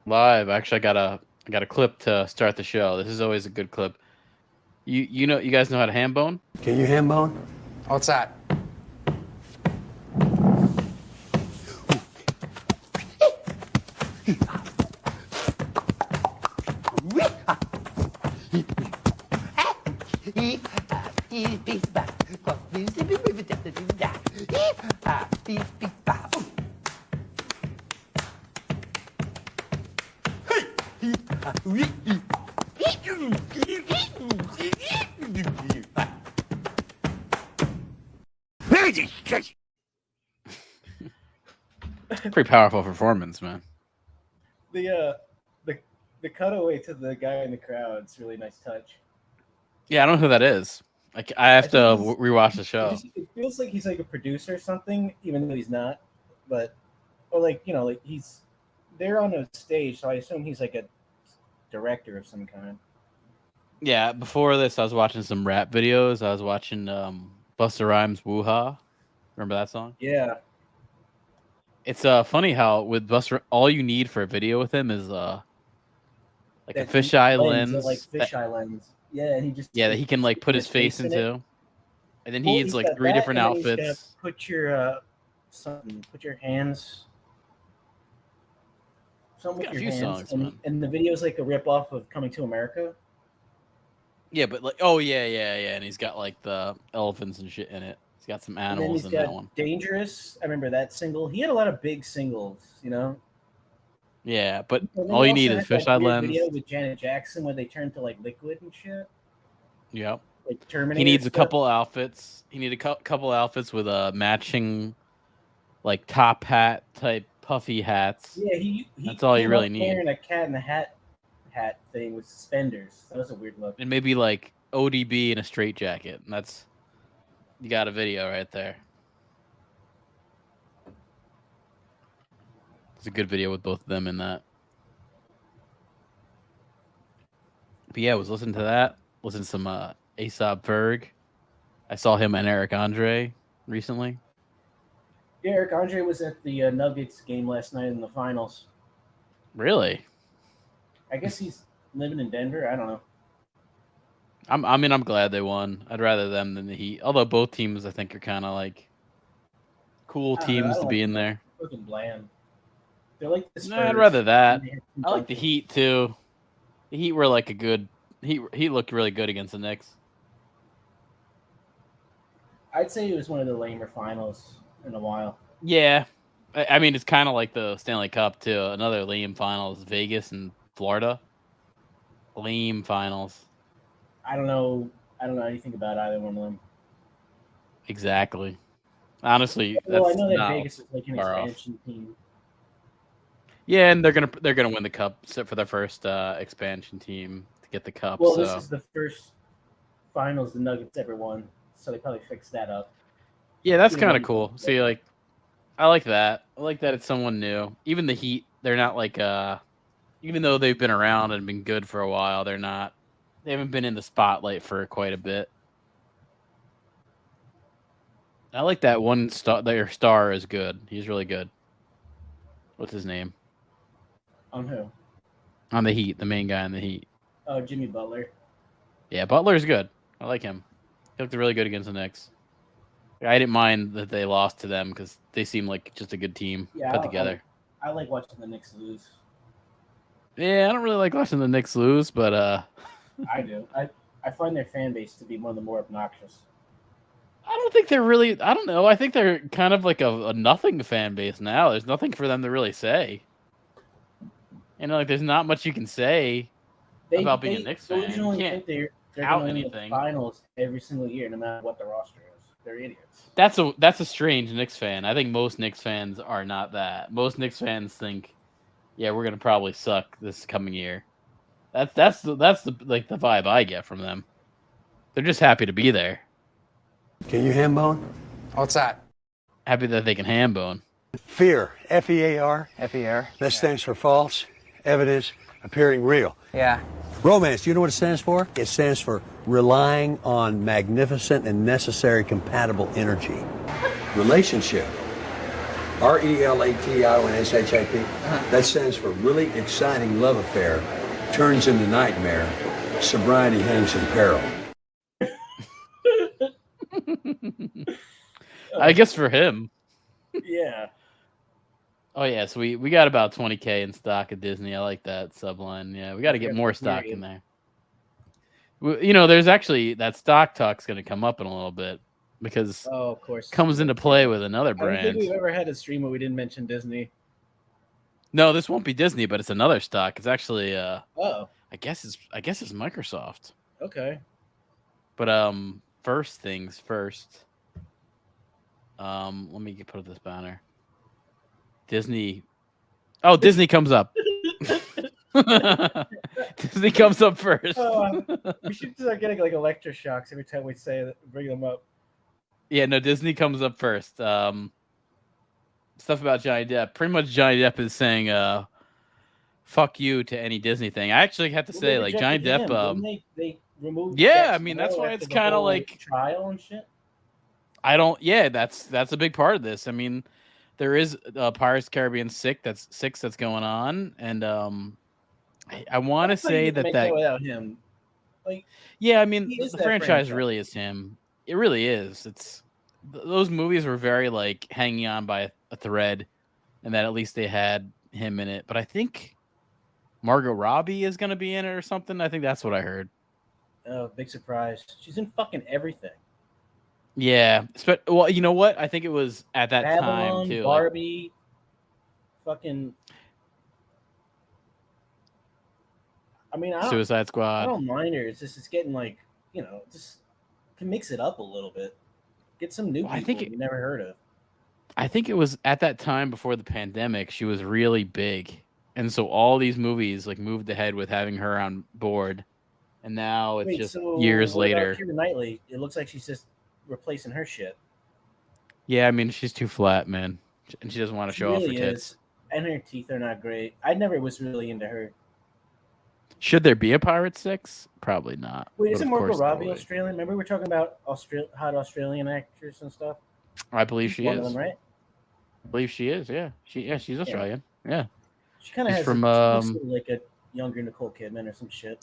Live. Actually, I got a clip to start the show. This is always a good clip. You guys know how to ham bone? Can you ham bone? What's that? Pretty powerful performance, man. The the cutaway to the guy in the crowd, it's a really nice touch. Yeah, I don't know who that is. Like, I have to rewatch the show. It feels like he's like a producer or something, even though he's not. But or like like they're on a stage, so I assume he's like a director of some kind. Yeah, before this, I was watching some rap videos. I was watching Busta Rhymes' "Woo-Ha." Remember that song? Yeah. It's funny how with Busta, all you need for a video with him is like a fisheye lens, like fisheye lens. Yeah, and he just that he can like put his face into, and then he needs like 3 different outfits. Put your put your hands. Something with your hands, and the video's like a rip off of Coming to America. Yeah, but like, oh yeah, and he's got like the elephants and shit in it. He's got some animals in that one. Dangerous. I remember that single. He had a lot of big singles, Yeah, but all you need is fisheye lens. Video with Janet Jackson where they turn to like liquid and shit. Yep. Like Terminator. He needs a couple outfits. He needs a couple outfits with a matching, like top hat type puffy hats. Yeah, that's all you really need. Wearing a cat in the hat thing with suspenders. That was a weird look. And maybe like ODB in a straight jacket. And that's, you got a video right there. It's a good video with both of them in that. But yeah, I was listening to that. Listening to some Aesop Berg. I saw him and Eric Andre recently. Yeah, Eric Andre was at the Nuggets game last night in the finals. Really? I guess he's living in Denver. I don't know. I'm glad they won. I'd rather them than the Heat. Although both teams, I think, are kind of like cool teams to be in there. Fucking bland. They're like the Spurs. No, I'd rather that. I like the Heat too. The Heat were like a good. He looked really good against the Knicks. I'd say it was one of the lamer finals in a while. Yeah, I mean it's kind of like the Stanley Cup too. Another lame finals, Vegas and Florida. Lame finals. I don't know anything about either one of them. Exactly. Honestly, well, I know that Vegas is like an expansion team. Yeah, and they're gonna win the cup for their first expansion team to get the cup. Well, this is the first finals the Nuggets ever won, so they probably fixed that up. Yeah, that's kind of cool. See, like, I like that. I like that it's someone new. Even the Heat, they're not like even though they've been around and been good for a while, they haven't been in the spotlight for quite a bit. I like that one star. Their star is good. He's really good. What's his name? On who? On the Heat, the main guy on the Heat. Oh, Jimmy Butler. Yeah, Butler's good. I like him. He looked really good against the Knicks. I didn't mind that they lost to them because they seem like just a good team put together. I like watching the Knicks lose. Yeah, I don't really like watching the Knicks lose, but I do. I find their fan base to be one of the more obnoxious. I don't think they're really. I don't know. I think they're kind of like a nothing fan base now. There's nothing for them to really say. Like there's not much you can say about being a Knicks fan. You can't they're out going anything. To the finals every single year, no matter what the roster is. They're idiots. That's a strange Knicks fan. I think most Knicks fans are not that. Most Knicks fans think, yeah, we're gonna probably suck this coming year. That's the like the vibe I get from them. They're just happy to be there. Can you ham bone? What's that? Happy that they can ham bone. Fear. F-E-A-R. F-E-R. That stands for false evidence appearing real. Yeah. Romance, do you know what it stands for? It stands for relying on magnificent and necessary compatible energy. Relationship. RELATIONSHIP. That stands for really exciting love affair turns into nightmare. Sobriety hangs in peril. I guess for him. Yeah. Oh yeah, so we got about 20K in stock at Disney. I like that subline. Yeah, we got to get more stock in there. You know, there's actually that stock talk's going to come up in a little bit because of course, comes into play with another brand. I don't think we've ever had a stream where we didn't mention Disney. No, this won't be Disney, but it's another stock. It's actually I guess it's Microsoft. Okay. But first things first. Let me put up this banner. Disney. Oh, Disney comes up. Disney comes up first. We should start getting like electroshocks every time we say that, bring them up. Yeah, no, Disney comes up first. Stuff about Johnny Depp. Pretty much Johnny Depp is saying fuck you to any Disney thing. I actually have to say, like, Johnny Depp they removed yeah, I mean that's why it's kind of like trial and shit. That's a big part of this. I mean, there is Pirates of the Caribbean 6 that's going on, and I want to say that without him, like, yeah, I mean the franchise really is him. It really is. It's those movies were very like hanging on by a thread, and that at least they had him in it. But I think Margot Robbie is going to be in it or something. I think that's what I heard. Oh, big surprise! She's in fucking everything. Yeah, well, you know what? I think it was at that Babylon, time too. Barbie, fucking. I mean, Suicide Squad. I don't mind her. It's getting like, just can mix it up a little bit. Get some new people you never heard of. I think it was at that time before the pandemic. She was really big, and so all these movies like moved ahead with having her on board, and now it's years later. Keira Knightley, it looks like she's just replacing her shit. Yeah, I mean she's too flat, man, and she doesn't want to show off her tits. And her teeth are not great. I never was really into her. Should there be a Pirates 6? Probably not. Wait, isn't Margot Robbie Australian? Remember we were talking about hot Australian actors and stuff? I believe she is. One of them, right? I believe she is, yeah. She's Australian. Yeah. She kind of has from like a younger Nicole Kidman or some shit.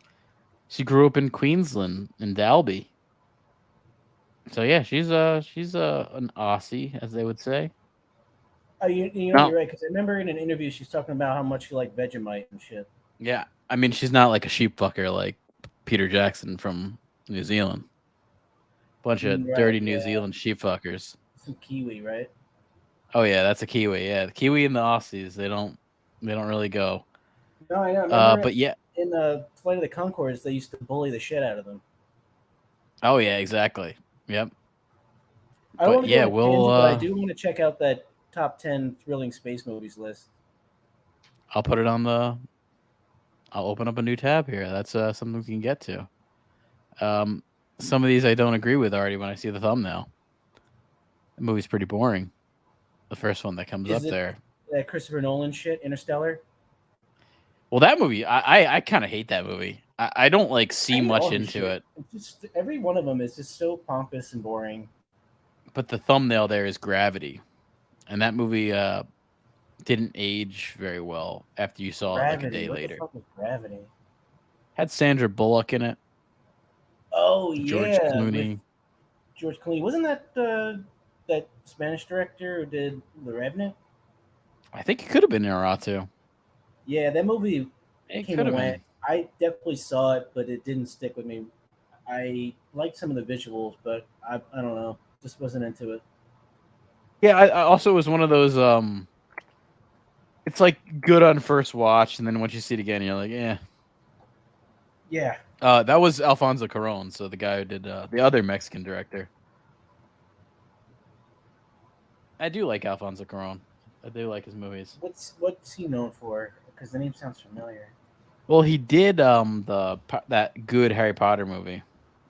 She grew up in Queensland, in Dalby. So yeah, she's an Aussie, as they would say. Oh, you're right, because I remember in an interview she's talking about how much she liked Vegemite and shit. Yeah, I mean she's not like a sheep fucker like Peter Jackson from New Zealand. Bunch of dirty New Zealand sheep fuckers. Some Kiwi, right? Oh yeah, that's a Kiwi. Yeah, the Kiwi and the Aussies, they don't really go. No, I know. But yeah, in Flight of the Conchords, they used to bully the shit out of them. Oh yeah, exactly. Yep. I do want to check out that top 10 thrilling space movies list. I'll put it on I'll open up a new tab here. That's something we can get to. Some of these I don't agree with already when I see the thumbnail. The movie's pretty boring. The first one that comes up there. That Christopher Nolan shit, Interstellar? Well, that movie, I kind of hate that movie. I don't like see much into it. Just every one of them is just so pompous and boring. But the thumbnail there is Gravity, and that movie didn't age very well after you saw it like a day later. What the fuck was Gravity? Had Sandra Bullock in it. Oh George yeah, Clooney. George Clooney, wasn't that that Spanish director who did The Revenant? I think it could have been Naruto. Yeah, that movie came and went. I definitely saw it, but it didn't stick with me. I liked some of the visuals, but I don't know, just wasn't into it. Yeah, I also was one of those. It's like good on first watch, and then once you see it again, you're like, yeah. Yeah. That was Alfonso Cuarón, so the guy who did the other Mexican director. I do like Alfonso Cuarón. I do like his movies. What's he known for? Because the name sounds familiar. Well, he did that good Harry Potter movie,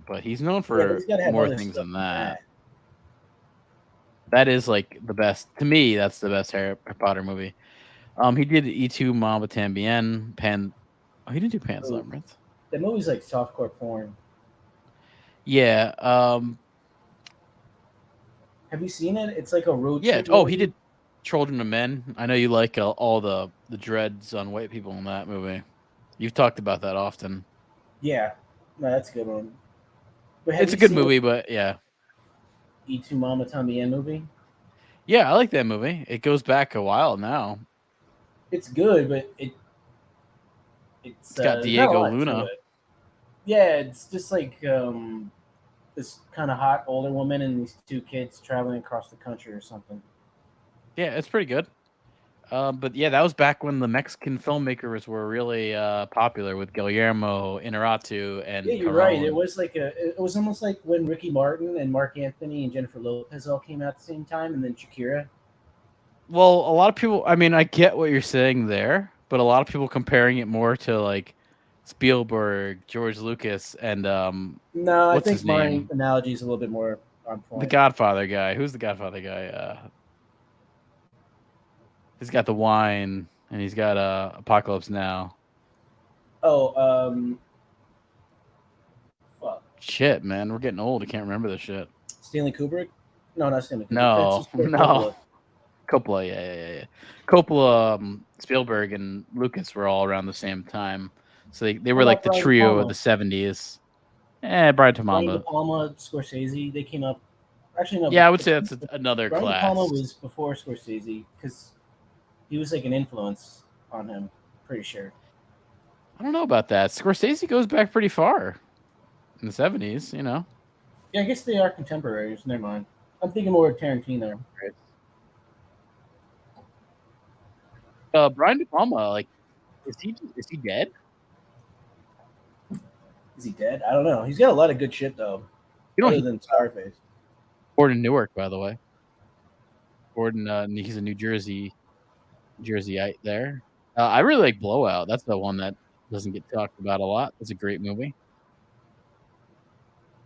but he's known for more things than that. That is like the best to me. That's the best Harry Potter movie. He did E2 Mama Tambien, Pan. Oh, he didn't do Pan's Labyrinth. That movie's like softcore porn. Yeah. Have you seen it? It's like a road trip. Yeah. Oh, he did. Children of Men. I know you like all the dreads on white people in that movie. You've talked about that often. Yeah, no, that's a good one. But have It's a you good seen movie, but yeah. E Two Mama Tambien movie? Yeah, I like that movie. It goes back a while now. It's good, but it's It's got there's not a Diego lot to Luna. it. Yeah, it's just like this kind of hot older woman and these two kids traveling across the country or something. Yeah, it's pretty good. But yeah, that was back when the Mexican filmmakers were really popular with Guillermo Inarritu Yeah, and you're right. It Caron. was like it was almost like when Ricky Martin and Mark Anthony and Jennifer Lopez all came out at the same time, and then Shakira. Well, a lot of people. I mean, I get what you're saying there, but a lot of people comparing it more to like Spielberg, George Lucas, and No, I what's think his my name? analogy is a little bit more on The point. Godfather guy. Who's the Godfather guy? He's got the wine, and he's got Apocalypse Now. Oh, fuck. Shit, man, we're getting old. I can't remember this shit. Stanley Kubrick? No, not Stanley Kubrick. No, Francis Ford no. Coppola. Coppola, yeah. Coppola, Spielberg, and Lucas were all around the same time, so they What were like about the Brian De trio of the Palma? '70s. Brian De Brian De Palma. Palma, Scorsese. They came up. Actually, no. Yeah, I would But say that's another Brian De Palma class. was before Scorsese because he was like an influence on him. Pretty sure. I don't know about that. Scorsese goes back pretty far in the '70s. You know. Yeah, I guess they are contemporaries. Never mind. I'm thinking more of Tarantino. Brian De Palma, like, is he dead? Is he dead? I don't know. He's got a lot of good shit though, You know, other he's than Scarface. born in Newark, by the way. Gordon, he's a New Jerseyite there. I really like Blowout. That's the one that doesn't get talked about a lot. It's a great movie.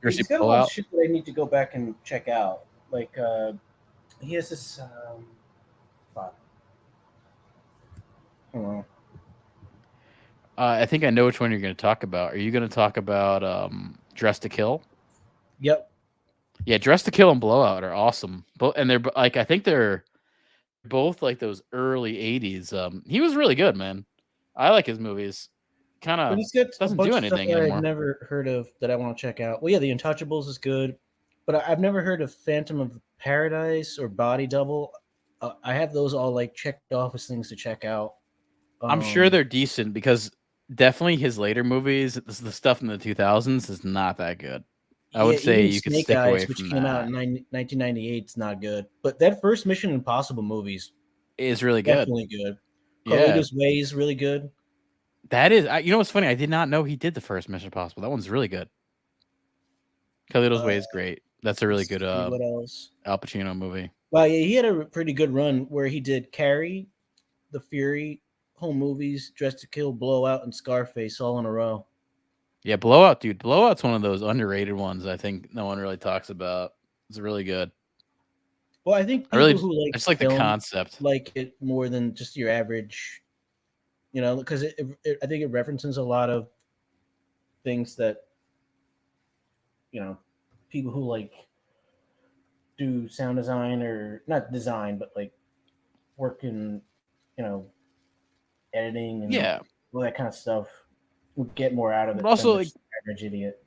You ever see He's got a lot of Blowout? shit that I need to go back and check out. Like he has this. Fuck. Hold on. I think I know which one you're going to talk about. Are you going to talk about Dress to Kill? Yep. Yeah, Dress to Kill and Blowout are awesome. And they're like, I think they're both like those early '80s. He was really good, man. I like his movies. Kind But of he's got a doesn't do bunch of stuff anything that I've anymore. never heard of that I want to check out. Well, yeah, The Untouchables is good, but I've never heard of Phantom of Paradise or Body Double. I have those all like checked off as things to check out. I'm sure Um, they're decent because definitely his later movies, the stuff in the 2000s, is not that good. I yeah, would say even you could Snake stick away Eyes, which from came out that. in 1998, is not good. But that first Mission Impossible movie's It's really good. definitely good. Yeah, Carlito's Way is really good. that is. You know what's funny? I did not know he did the first Mission Impossible. That one's really good. Carlito's Uh, Way is great. That's a really let's good see what else. Al Pacino movie. Well, yeah, he had a pretty good run where he did Carrie, The Fury, Home Movies, Dress to Kill, Blowout, and Scarface all in a row. Yeah, Blowout, dude. Blowout's one of those underrated ones. I think no one really talks about. It's really good. Well, I think I really, people who I like just like the film concept. like it more than just your average, because I think it references a lot of things that you know people who like do sound design or not design, but like work in you know editing and Yeah, all that kind of stuff would get more out of but it than also like just the average idiot.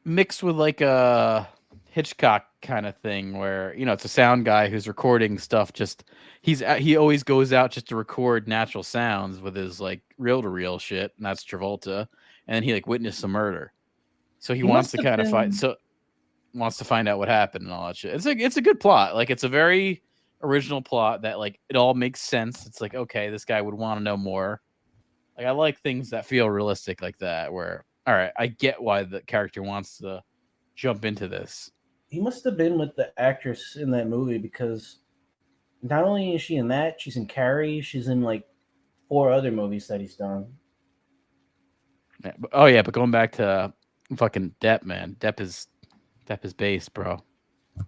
mixed with like a Hitchcock kind of thing where it's a sound guy who's recording stuff. Just he always goes out just to record natural sounds with his like reel to reel shit, and that's Travolta. And then he like witnessed a murder, so he He wants must to have kind of fight. been. So wants to find out what happened and all that shit. It's a good plot. Like it's a very original plot that like it all makes sense. It's like okay, this guy would want to know more. Like I like things that feel realistic like that. Where all right, I get why the character wants to jump into this. He must have been with the actress in that movie because not only is she in that, she's in Carrie. She's in like 4 other movies that he's done. Yeah, oh yeah, but going back to fucking Depp, man. Depp is based, bro.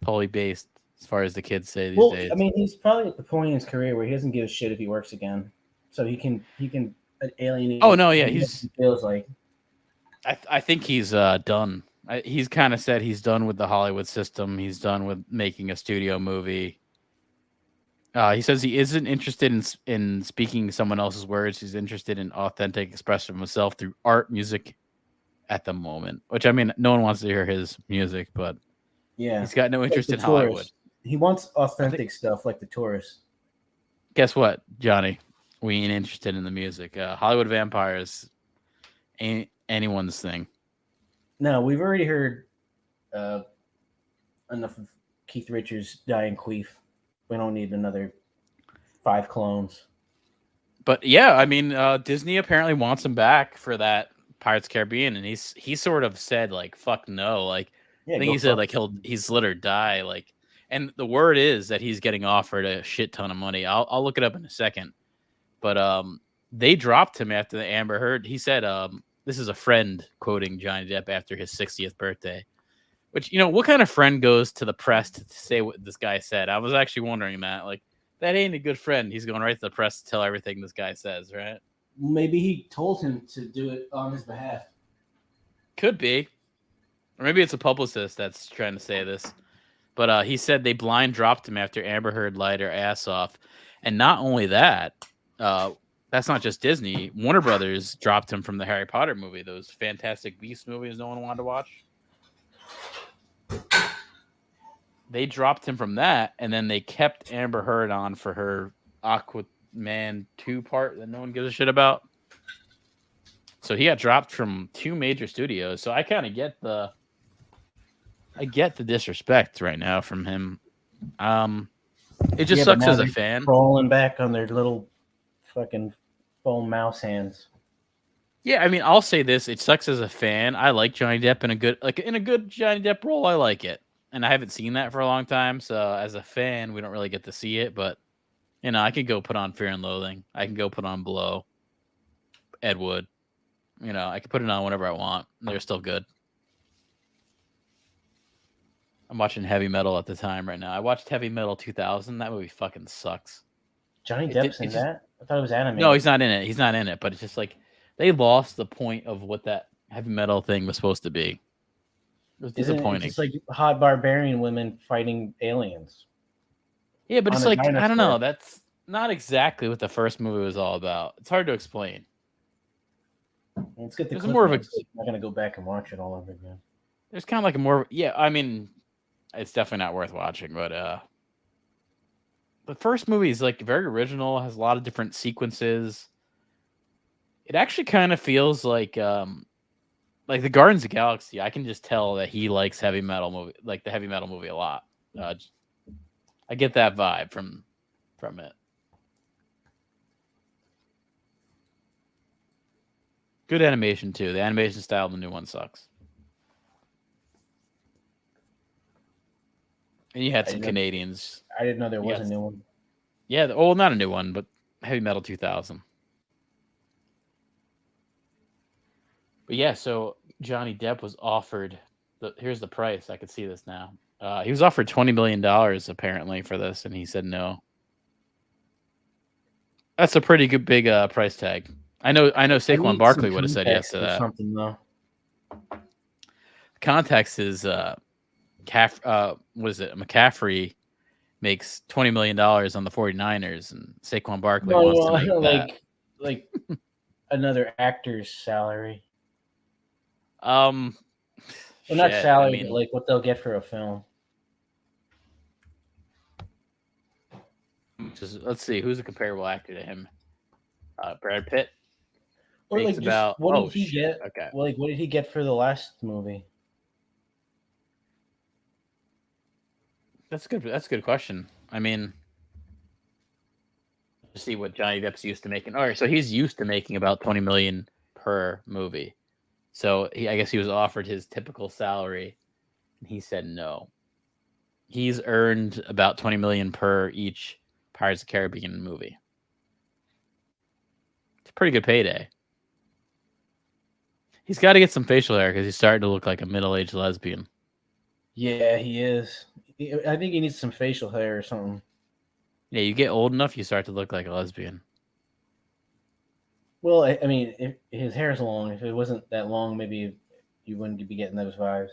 Totally based, as far as the kids say these Well, days. I mean, he's probably at the point in his career where he doesn't give a shit if he works again, so he can alienate Oh no, yeah, whoever he feels like. I think he's done. He's kind of said he's done with the Hollywood system. He's done with making a studio movie. He says he isn't interested in speaking someone else's words. He's interested in authentic expression of himself through art, music at the moment. Which I mean, no one wants to hear his music, but Yeah, he's got no like interest the in Hollywood. tourist. He wants I think. authentic stuff, like the tourist. Guess what, Johnny? We ain't interested in the music. Hollywood vampires ain't anyone's thing. No, we've already heard uh, enough of Keith Richards dying queef. We don't need another 5 clones. But yeah, I mean, Disney apparently wants him back for that Pirates of the Caribbean, and he sort of said like "fuck no," like I Yeah, think go he said fuck. like he's let her die, like, and the word is that he's getting offered a shit ton of money. I'll look it up in a second, but they dropped him after the Amber Heard. He said this is a friend quoting Johnny Depp after his 60th birthday. Which, what kind of friend goes to the press to say what this guy said? I was actually wondering that. Like, that ain't a good friend. He's going right to the press to tell everything this guy says, right? Maybe he told him to do it on his behalf. Could be. Or maybe it's a publicist that's trying to say this. But he said they blind dropped him after Amber Heard lied her ass off. And not only that, that's not just Disney. Warner Brothers dropped him from the Harry Potter movie, those Fantastic Beasts movies no one wanted to watch. They dropped him from that, and then they kept Amber Heard on for her Aquaman 2 part that no one gives a shit about. So he got dropped from 2 major studios. So I kind of get the disrespect right now from him. It just But sucks now as a they're fan. crawling back on their little fucking foam mouse hands. Yeah, I mean, I'll say this: it sucks as a fan. I like Johnny Depp in a good Johnny Depp role. I like it, and I haven't seen that for a long time. So as a fan, we don't really get to see it. But I could go put on Fear and Loathing. I can go put on Blow, Ed Wood. I can put it on whenever I want. They're still good. I'm watching Heavy Metal at the time right now. I watched Heavy Metal 2000. That movie fucking sucks. Johnny Depp's in Just that? I thought it was animated. no, he's not in it. He's not in it. But it's just like they lost the point of what that Heavy Metal thing was supposed to be. It was Isn't it disappointing. just like hot barbarian women fighting aliens? Yeah, but it's on a like I don't know. dinosaur? That's not exactly what the first movie was all about. It's hard to explain. Let's get the It was clip more of a. notes. I'm not gonna go back and watch it all over again. There's kind of like a more. Yeah, I mean, it's definitely not worth watching. But the first movie is like very original. Has a lot of different sequences. It actually kind of feels like the Guardians of the Galaxy. I can just tell that he likes heavy metal movie, like the heavy metal movie a lot. I get that vibe from it. Good animation too. The animation style of the new one sucks. And you had some Canadians. I didn't know there was a new one. Yeah, not a new one, but Heavy Metal 2000. But yeah, so Johnny Depp was offered. Here's the price. I could see this now. He was offered $20 million apparently for this, and he said no. That's a pretty good big price tag. I know Saquon Barkley would have said yes to that. Something though. Context is what is it? McCaffrey makes $20 million on the 49ers, and Saquon Barkley wants to make that. Like another actor's salary. Well, not salary, but like what they'll get for a film. Let's see, who's a comparable actor to him? Brad Pitt. Or like, what did he get? Okay. Well, like, what did he get for the last movie? That's good. That's a good question. I mean, see what Johnny Depp's used to making. All right, so he's used to making about $20 million per movie. So I guess he was offered his typical salary, and he said no. He's earned about $20 million per each Pirates of the Caribbean movie. It's a pretty good payday. He's got to get some facial hair because he's starting to look like a middle-aged lesbian. Yeah, he is. I think he needs some facial hair or something. Yeah, you get old enough, you start to look like a lesbian. Well, I mean, if his hair's long. If it wasn't that long, maybe you wouldn't be getting those vibes.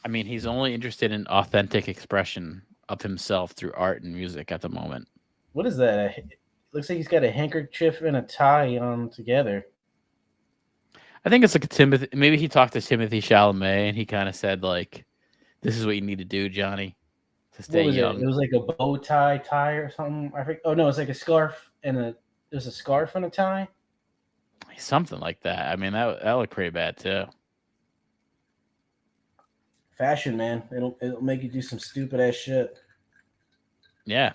I mean, he's only interested in authentic expression of himself through art and music at the moment. What is that? Looks like he's got a handkerchief and a tie on together. I think it's like a Timothy. Maybe he talked to Timothy Chalamet and he kind of said like, "This is what you need to do, Johnny, to stay What was it? young." It was like a bow tie or something. I think. Oh no, it's like a scarf and there's a scarf and a tie. Something like that. I mean, that looked pretty bad too. Fashion, man. It'll make you do some stupid ass shit. Yeah.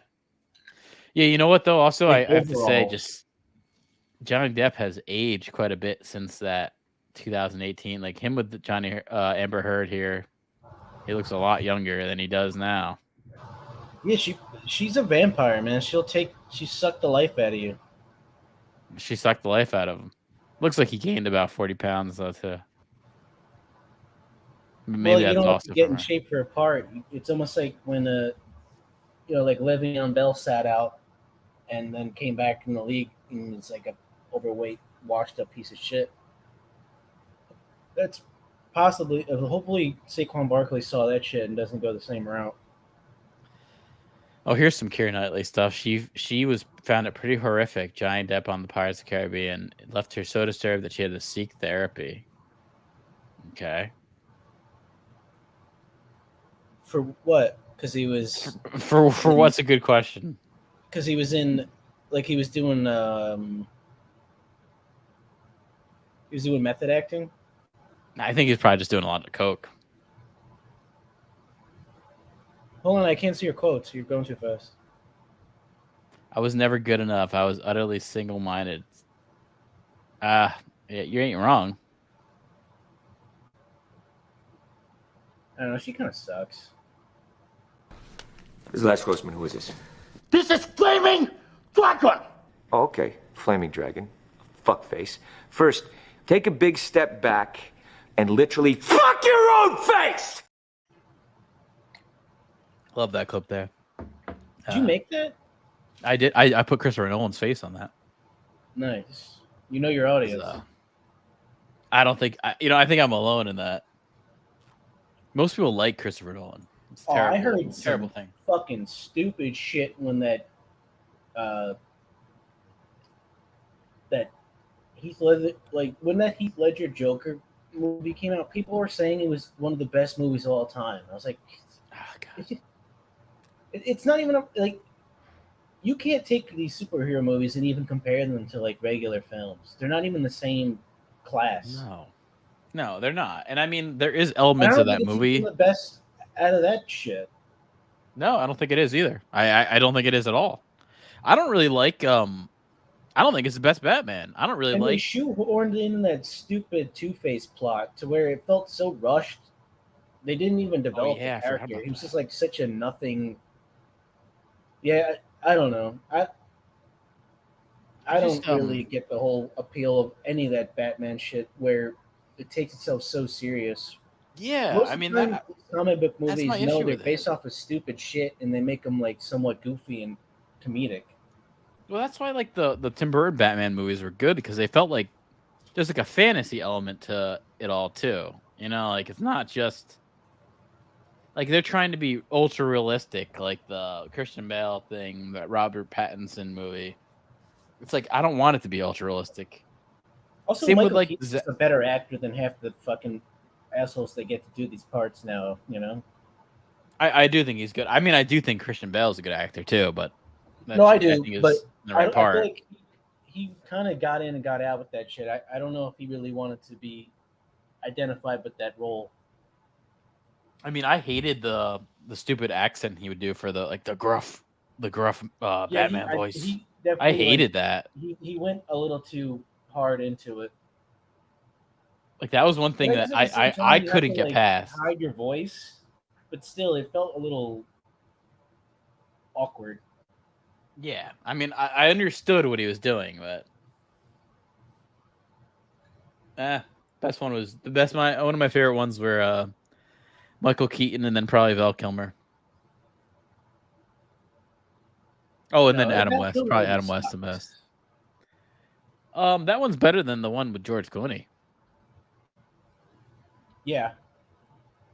Yeah, you know what though? Also, Like I have to say, overall. just Johnny Depp has aged quite a bit since that 2018. Like him with Johnny Amber Heard here, he looks a lot younger than he does now. Yeah, she's a vampire, man. She sucked the life out of you. She sucked the life out of him. Looks like he gained about 40 pounds though too. Maybe Well, you that's don't have also to get from in her. shape for a part. It's almost like when like Le'Veon Bell sat out and then came back in the league and was like a overweight, washed up piece of shit. That's possibly, hopefully, Saquon Barkley saw that shit and doesn't go the same route. Oh, here's some Keira Knightley stuff. She was found it pretty horrific. Johnny Depp on the Pirates of the Caribbean. It left her so disturbed that she had to seek therapy. Okay. For what? Because he was For what's a good question? because he was in, like he was doing method acting. I think he's probably just doing a lot of coke. Hold on, I can't see your quotes. You're going too fast. I was never good enough. I was utterly single-minded. Yeah, you ain't wrong. I don't know. She kind of sucks. This is Les Grossman. Who is this? This is Flaming Dragon! Oh, okay. Flaming Dragon. Fuckface. First, take a big step back and literally fuck your own face! Love that clip there. Did you make that? I did. I put Christopher Nolan's face on that. Nice. You know your audience. I don't think I think I'm alone in that. Most people like Christopher Nolan. It's terrible. I heard it's a terrible thing. Fucking stupid shit when that Heath Ledger, when that Heath Ledger Joker movie came out, people were saying it was one of the best movies of all time. I was like, it's not even like, you can't take these superhero movies and even compare them to like regular films. They're not even the same class. No, they're not. And I mean, there is elements of that movie. The best out of that shit. No, I don't think it is either. I don't think it is at all. I don't really like. I don't think it's the best Batman. I don't really like. They shoehorned in that stupid Two-Face plot to where it felt so rushed. They didn't even develop the character. He was just like such a nothing. Yeah, I don't know. I don't really get the whole appeal of any of that Batman shit where it takes itself so serious. Yeah, Most I mean, comic book movies know they're based off of stupid shit and they make them like somewhat goofy and comedic. Well, that's why like the Tim Burton Batman movies were good because they felt like there's like a fantasy element to it all too. You know, like it's not just like they're trying to be ultra realistic, like the Christian Bale thing, that Robert Pattinson movie. It's like I don't want it to be ultra realistic. Also, Same Michael with like Keaton's a better actor than half the fucking assholes that get to do these parts now. You know. I do think he's good. I mean, I do think Christian Bale is a good actor too, but no, I do. But the right part. I feel like he kind of got in and got out with that shit. I don't know if he really wanted to be identified with that role. I mean, I hated the stupid accent he would do for the gruff Batman voice. I hated that. He went a little too hard into it. Like that was one thing that I couldn't get past. Hide your voice, but still, it felt a little awkward. Yeah, I mean, I understood what he was doing, but best one was the best. One of my favorite ones were Michael Keaton and then probably Val Kilmer. Oh, and then Adam West. Probably Adam West the best. That one's better than the one with George Clooney. Yeah.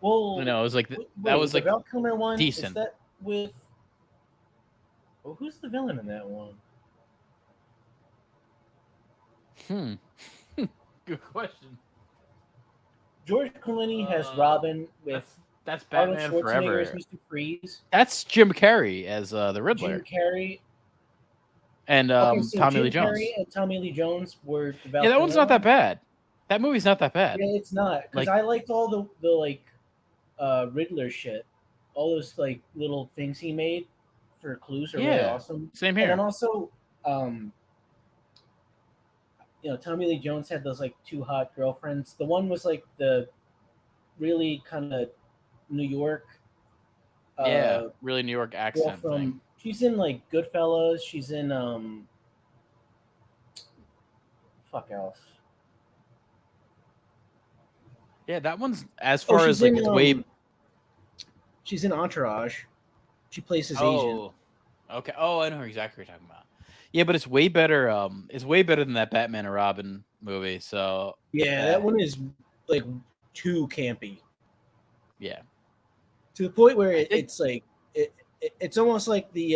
Well, you know, it was like that was like the Val Kilmer one. decent. with. Well, who's the villain in that one? Good question. George Clooney has Robin with That's Arnold Batman Schwarzenegger as Forever. Mr. Freeze. That's Jim Carrey as the Riddler, Jim Carrey. and Okay, so Tommy Jim Lee Jones. Carrey and Tommy Lee Jones were the Val Yeah, that one's Kilmer not that one? bad. That movie's not that bad. Yeah, it's not because Like- I liked all the like Riddler shit. All those like little things he made for clues are really Yeah, awesome. same And here. then also, Tommy Lee Jones had those like two hot girlfriends. The one was like the really kind of New York. Yeah, really New York Girl accent from thing. she's in like Goodfellas. She's in fuck else. Yeah, that one's as far as she's like in it's way. she's in Entourage. She plays his Asian. Oh, okay. Oh, I know exactly what you're talking about. Yeah, but it's way better. It's way better than that Batman and Robin movie. So Yeah, that one is like too campy yeah, to the point where think- it's like it's almost like the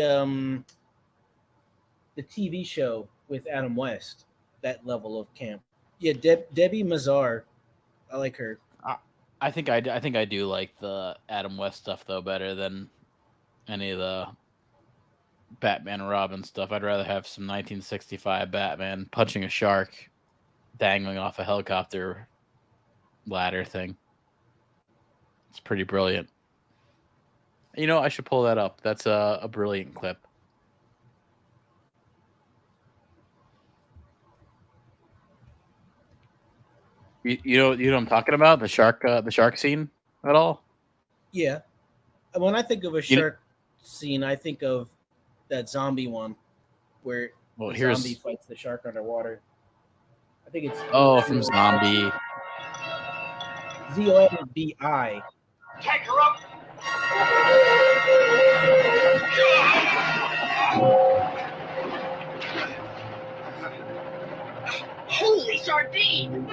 TV show with Adam West. That level of camp. Yeah, Debbie Mazar. I like her. I think I do like the Adam West stuff though better than any of the Batman and Robin stuff. I'd rather have some 1965 Batman punching a shark, dangling off a helicopter ladder thing. It's pretty brilliant. You know, I should pull that up. That's a brilliant clip. You know what I'm talking about? The shark scene at all? Yeah. When I think of a shark scene, I think of that zombie one where the zombie fights the shark underwater. I think it's from Zombie. ZOMBI. Take her up! Holy sardine!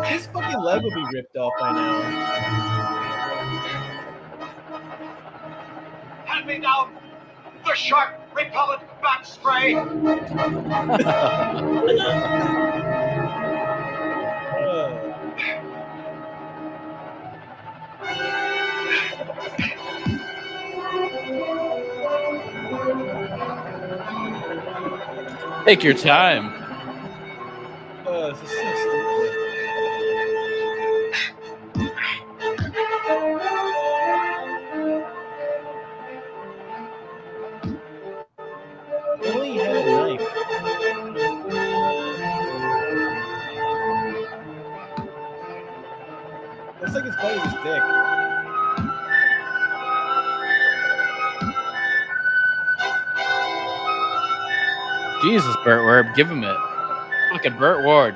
His fucking leg will be ripped off by now. Hand me down the shark repellent bat spray! Take your time. This is so stupid. Only he had a knife. Looks like it's biting his dick. Jesus, Burt Ward, give him it. Fucking Burt Ward.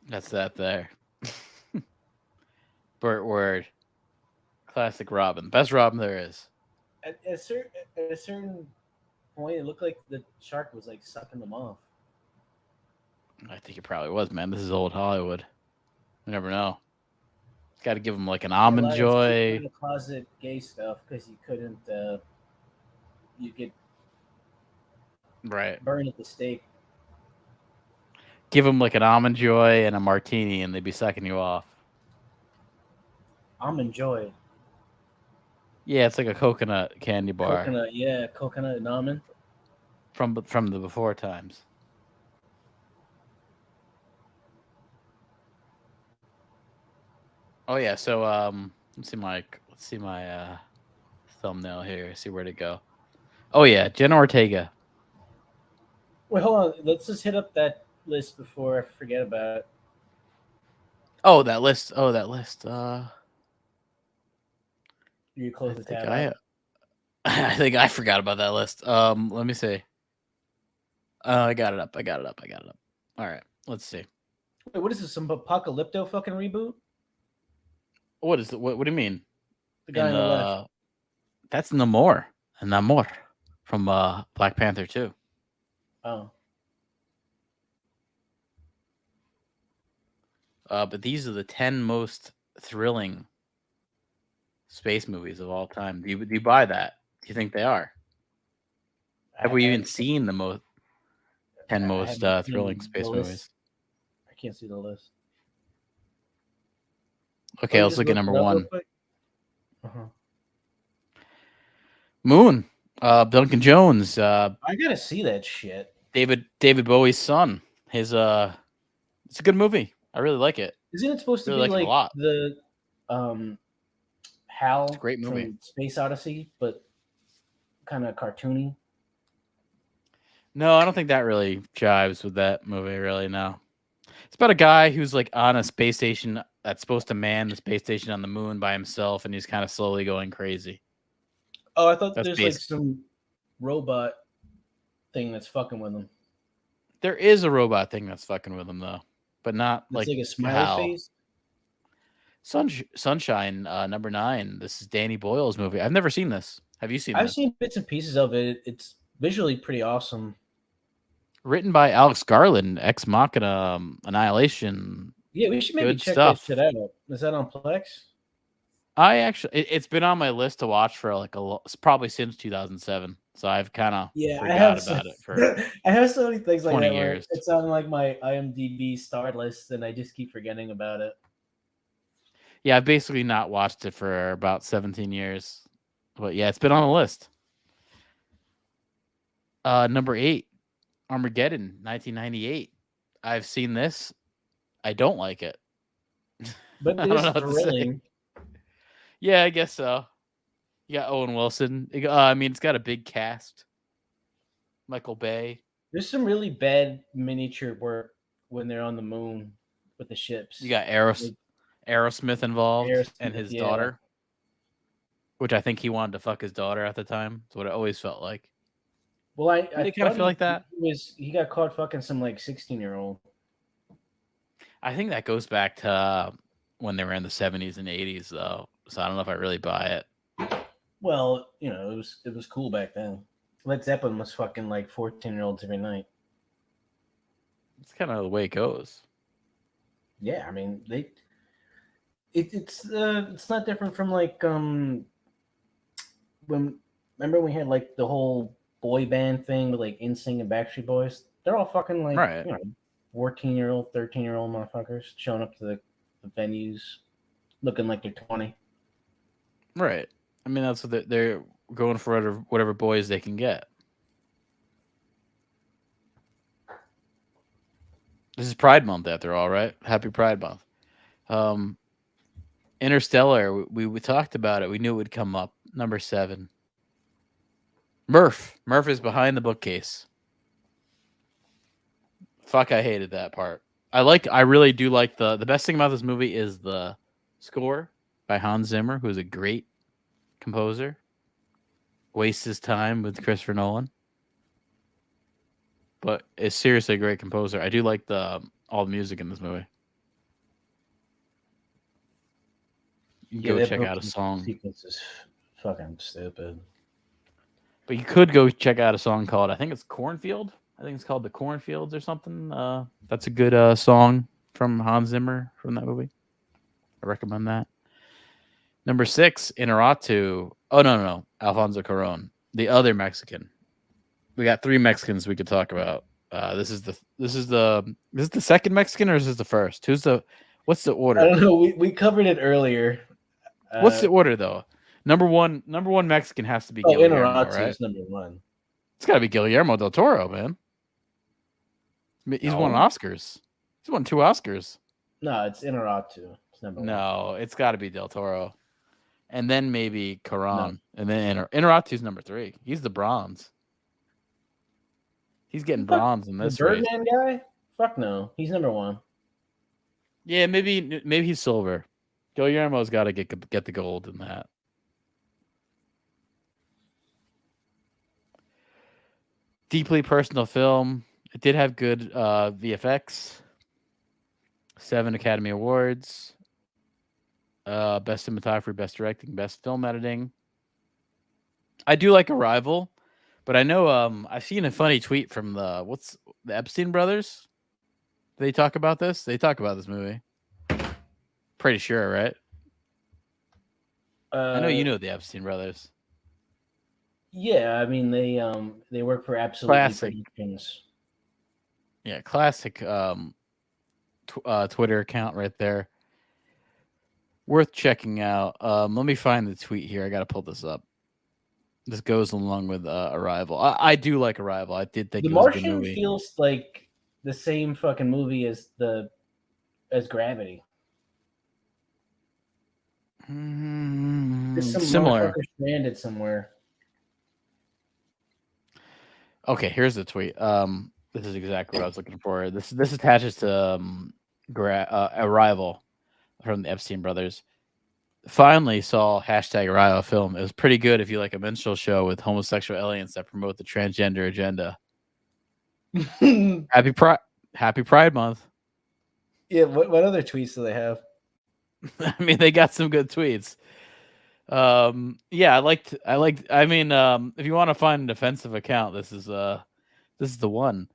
That's that there. Burt Ward. Classic Robin. Best Robin there is. At a certain point, it looked like the shark was like sucking them off. I think it probably was, man. This is old Hollywood. You never know. Got to give him like an almond joy. In the closet gay stuff because you couldn't. You could Right. burn at the stake. Give him like an almond joy and a martini, and they'd be sucking you off. Almond joy. Yeah, it's like a coconut candy bar Coconut and almond. from the before times. Oh yeah, so let's see my thumbnail here. See where to go. Oh yeah, Jenna Ortega. Wait, hold on. Let's just hit up that list before I forget about it. Oh, that list. You close the tab. I think I forgot about that list. Let me see. I got it up. All right, let's see. Wait, what is this? Some apocalypto fucking reboot? What is it? What do you mean? The guy In on the left. the That's Namor from Black Panther 2. Oh, But these are the 10 most thrilling space movies of all time. Do you buy that? Do you think they are? Have we even seen the 10 I most haven't thrilling seen the space list. movies? I can't see the list. Okay, You let's just look at looked number it up real 1. quick? Uh-huh. Moon. Duncan Jones. I gotta see that shit. David Bowie's son. It's a good movie. I really like it. Isn't it supposed to Really be like it a like lot. the It's a Hal great movie. from Space Odyssey, but kind of cartoony? No, I don't think that really jives with that movie. Really, no. It's about a guy who's like on a space station that's supposed to man the space station on the moon by himself, and he's kind of slowly going crazy. Oh, I thought That's there's like basic. some robot thing that's fucking with him. There is a robot thing that's fucking with him though, but not It's like a smiley Hal. face. Sunshine, number 9. This is Danny Boyle's movie. I've never seen this. Have you seen I've this? seen bits and pieces of it. It's visually pretty awesome. Written by Alex Garland, Ex Machina, Annihilation. Yeah, we should maybe Good check stuff. that shit out. Is that on Plex? I actually, it's been on my list to watch for probably since 2007. So I've kind of forgot about it for I have so many things like 20 that where years. it's on like my IMDb star list, and I just keep forgetting about it. Yeah, I've basically not watched it for about 17 years. But yeah, it's been on the list. Number 8, Armageddon, 1998. I've seen this. I don't like it. But I it don't is know what to say. thrilling. Yeah, I guess so. You got Owen Wilson. I mean, it's got a big cast. Michael Bay. There's some really bad miniature work when they're on the moon with the ships. You got Aerosmith involved and Aerosmith, his yeah. daughter, which I think he wanted to fuck his daughter at the time. That's what it always felt like. Well, I Did it kinda thought feel like that? he got caught fucking some like 16-year-old. I think that goes back to when they were in the 70s and 80s, though. So I don't know if I really buy it. Well, it was cool back then. Led Zeppelin was fucking like 14-year-olds every night. It's kind of the way it goes. Yeah, I mean it's not different from like remember we had like the whole boy band thing with like NSYNC and Backstreet Boys. They're all fucking like Right. 14-year-old, 13-year-old motherfuckers showing up to the venues looking like they're 20. Right. I mean, that's what they're going for, whatever boys they can get. This is Pride Month, after all, right? Happy Pride Month. Interstellar, we talked about it. We knew it would come up. Number 7. Murph. Murph is behind the bookcase. Fuck, I hated that part. I really do like the best thing about this movie is the score by Hans Zimmer, who's a great composer. Wastes his time with Christopher Nolan, but is seriously a great composer. I do like all the music in this movie. You can go check out a song. Sequence is fucking stupid. But you could go check out a song called, I think it's Cornfield. I think it's called The Cornfields or something. That's a good song from Hans Zimmer from that movie. I recommend that. Number 6, Inarritu. Oh, no. Alfonso Cuarón, the other Mexican. We got 3 Mexicans we could talk about. This is the second Mexican, or is this the first? What's the order? I don't know. We covered it earlier. What's the order though? Number one Mexican has to be Guillermo, right? Is number 1. It's got to be Guillermo del Toro, man. He's won Oscars. He's won 2 Oscars. No, it's Inarritu. It's number 1. No, it's got to be del Toro, and then maybe Cuarón, and then Inarritu's number 3. He's the bronze. He's getting bronze in this race. Birdman guy? Fuck no. He's number 1. Yeah, maybe he's silver. Guillermo's got to get the gold in that. Deeply personal film. It did have good VFX. 7 Academy Awards. Best cinematography, best directing, best film editing. I do like Arrival, but I know I've seen a funny tweet from the Epstein brothers. They talk about this. They talk about this movie. Pretty sure, right? I know you know the Epstein brothers. Yeah, I mean they work for Absolutely Classic. Productions. Yeah, classic Twitter account right there. Worth checking out. Let me find the tweet here. I got to pull this up. This goes along with Arrival. I do like Arrival. I did think The it was a good Martian movie. feels like the same fucking movie as Gravity. There's some Similar. motherfucker stranded somewhere. Okay, here's the tweet. This is exactly what I was looking for. This attaches to Arrival from the Epstein brothers. Finally saw #Arrival film. It was pretty good if you like a minstrel show with homosexual aliens that promote the transgender agenda. Happy Pride Month. Yeah, what other tweets do they have? I mean, they got some good tweets. Yeah, I mean, if you want to find an offensive account, this is the one.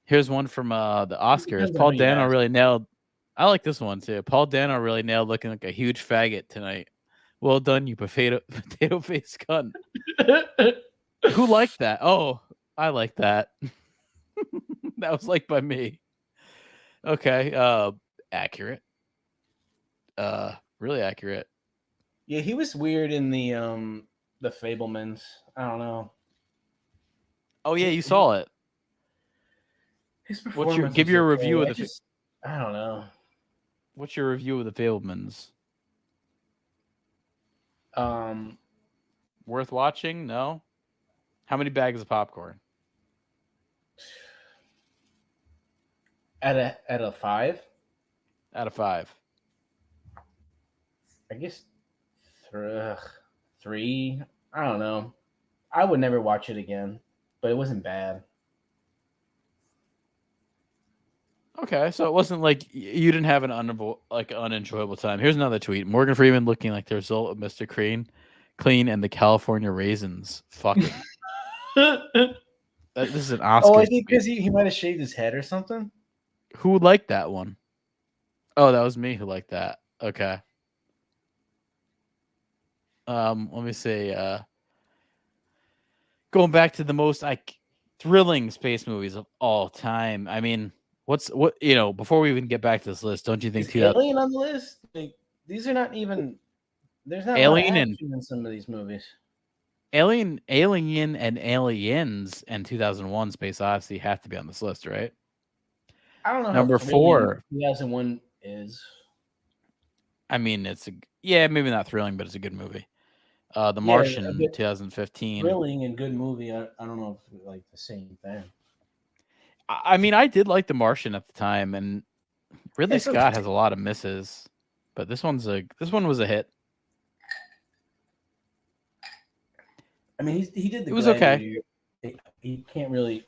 Here's one from the Oscars. Paul Dano really nailed. I like this one too. Paul Dano really nailed looking like a huge faggot tonight. Well done, you potato face cunt. Who liked that? Oh, I like that. That was liked by me. Okay, accurate. Really accurate. Yeah, he was weird in the Fablemans. I don't know. Oh yeah, you saw it. His performance. Give your review of the. I don't know. What's your review of the Fablemans? Worth watching? No. How many bags of popcorn? At a 5? Out of 5. I guess 3. I don't know. I would never watch it again, but it wasn't bad. Okay, so it wasn't like you didn't have an unenjoyable time. Here's another tweet: Morgan Freeman looking like the result of Mr. Clean and the California Raisins. Fucking. This is an Oscar. Oh, I think because he might have shaved his head or something. Who liked that one? Oh, that was me who liked that. Okay. Let me see. Going back to the most thrilling space movies of all time. I mean, before we even get back to this list, don't you think Alien on the list? Like, these are not even. There's not Alien in some of these movies. Alien and Aliens and 2001 Space Odyssey have to be on this list, right? I don't know. Number 4. 2001 is. I mean, maybe not thrilling, but it's a good movie. The Martian, 2015. Thrilling and good movie. I don't know if like the same thing. I mean, I did like The Martian at the time, and Ridley Scott has a lot of misses, but this one was a hit. I mean, he did the. It was okay. He can't really.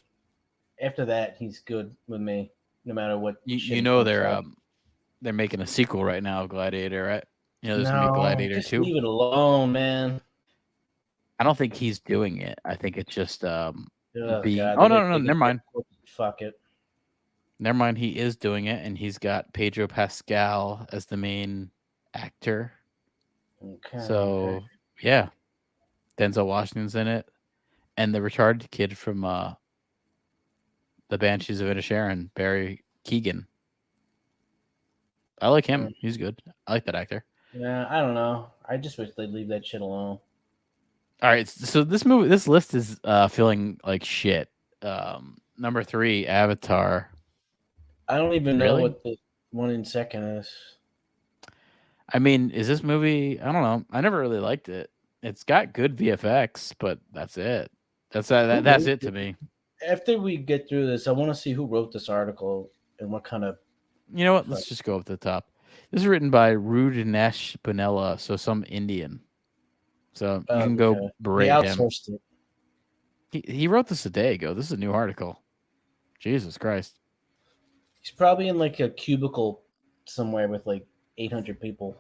After that, he's good with me, no matter what. They're making a sequel right now of Gladiator, right? There's gonna be Gladiator 2. Leave it alone, man. I don't think he's doing it. I think it's just no, never mind. Fuck it. Never mind. He is doing it, and he's got Pedro Pascal as the main actor. Okay. So yeah, Denzel Washington's in it, and the retarded kid from the Banshees of Inisherin, Barry Keoghan. I like him. He's good. I like that actor. Yeah, I don't know. I just wish they'd leave that shit alone. All right, so this list is feeling like shit. Number 3, Avatar. I don't even know what the one in second is. I mean, is this movie? I don't know. I never really liked it. It's got good VFX, but that's it. That's it to me. After we get through this, I want to see who wrote this article and what kind of. You know what? Let's just go up to the top. This is written by Rudinesh Bonella, so some Indian. So you can go berate him. He wrote this a day ago. This is a new article. Jesus Christ. He's probably in like a cubicle somewhere with like 800 people.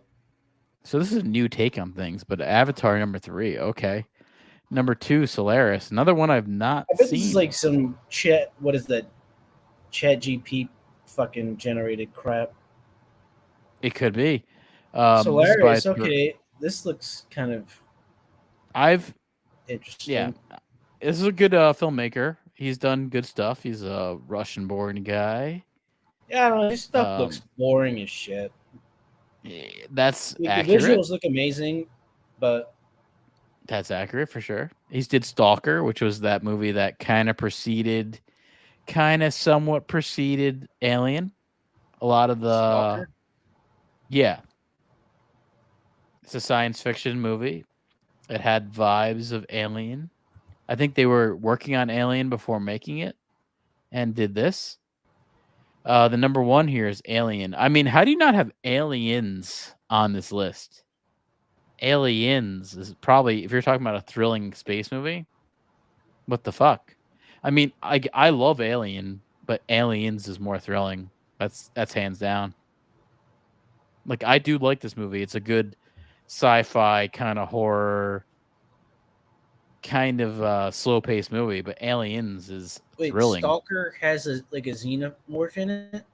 So this is a new take on things, but Avatar number 3, okay. Number 2, Solaris, another one I've not I bet seen. this is like some chat. What is that? Chat GP fucking generated crap. It could be. Solaris. Okay, this looks kind of interesting. Yeah, this is a good filmmaker. He's done good stuff. He's a Russian-born guy. Yeah, I don't know. This stuff looks boring as shit. That's Like, accurate. the visuals look amazing, but that's accurate for sure. He's did Stalker, which was that movie that somewhat preceded Alien. A lot of the Stalker? Yeah. It's a science fiction movie. It had vibes of Alien. I think they were working on Alien before making it and did this. The number 1 here is Alien. I mean, how do you not have Aliens on this list? Aliens is probably, if you're talking about a thrilling space movie, what the fuck? I mean, I love Alien, but Aliens is more thrilling. That's hands down. Like, I do like this movie. It's a good sci-fi kind of horror, kind of slow-paced movie, but Aliens is thrilling. Stalker has a xenomorph in it?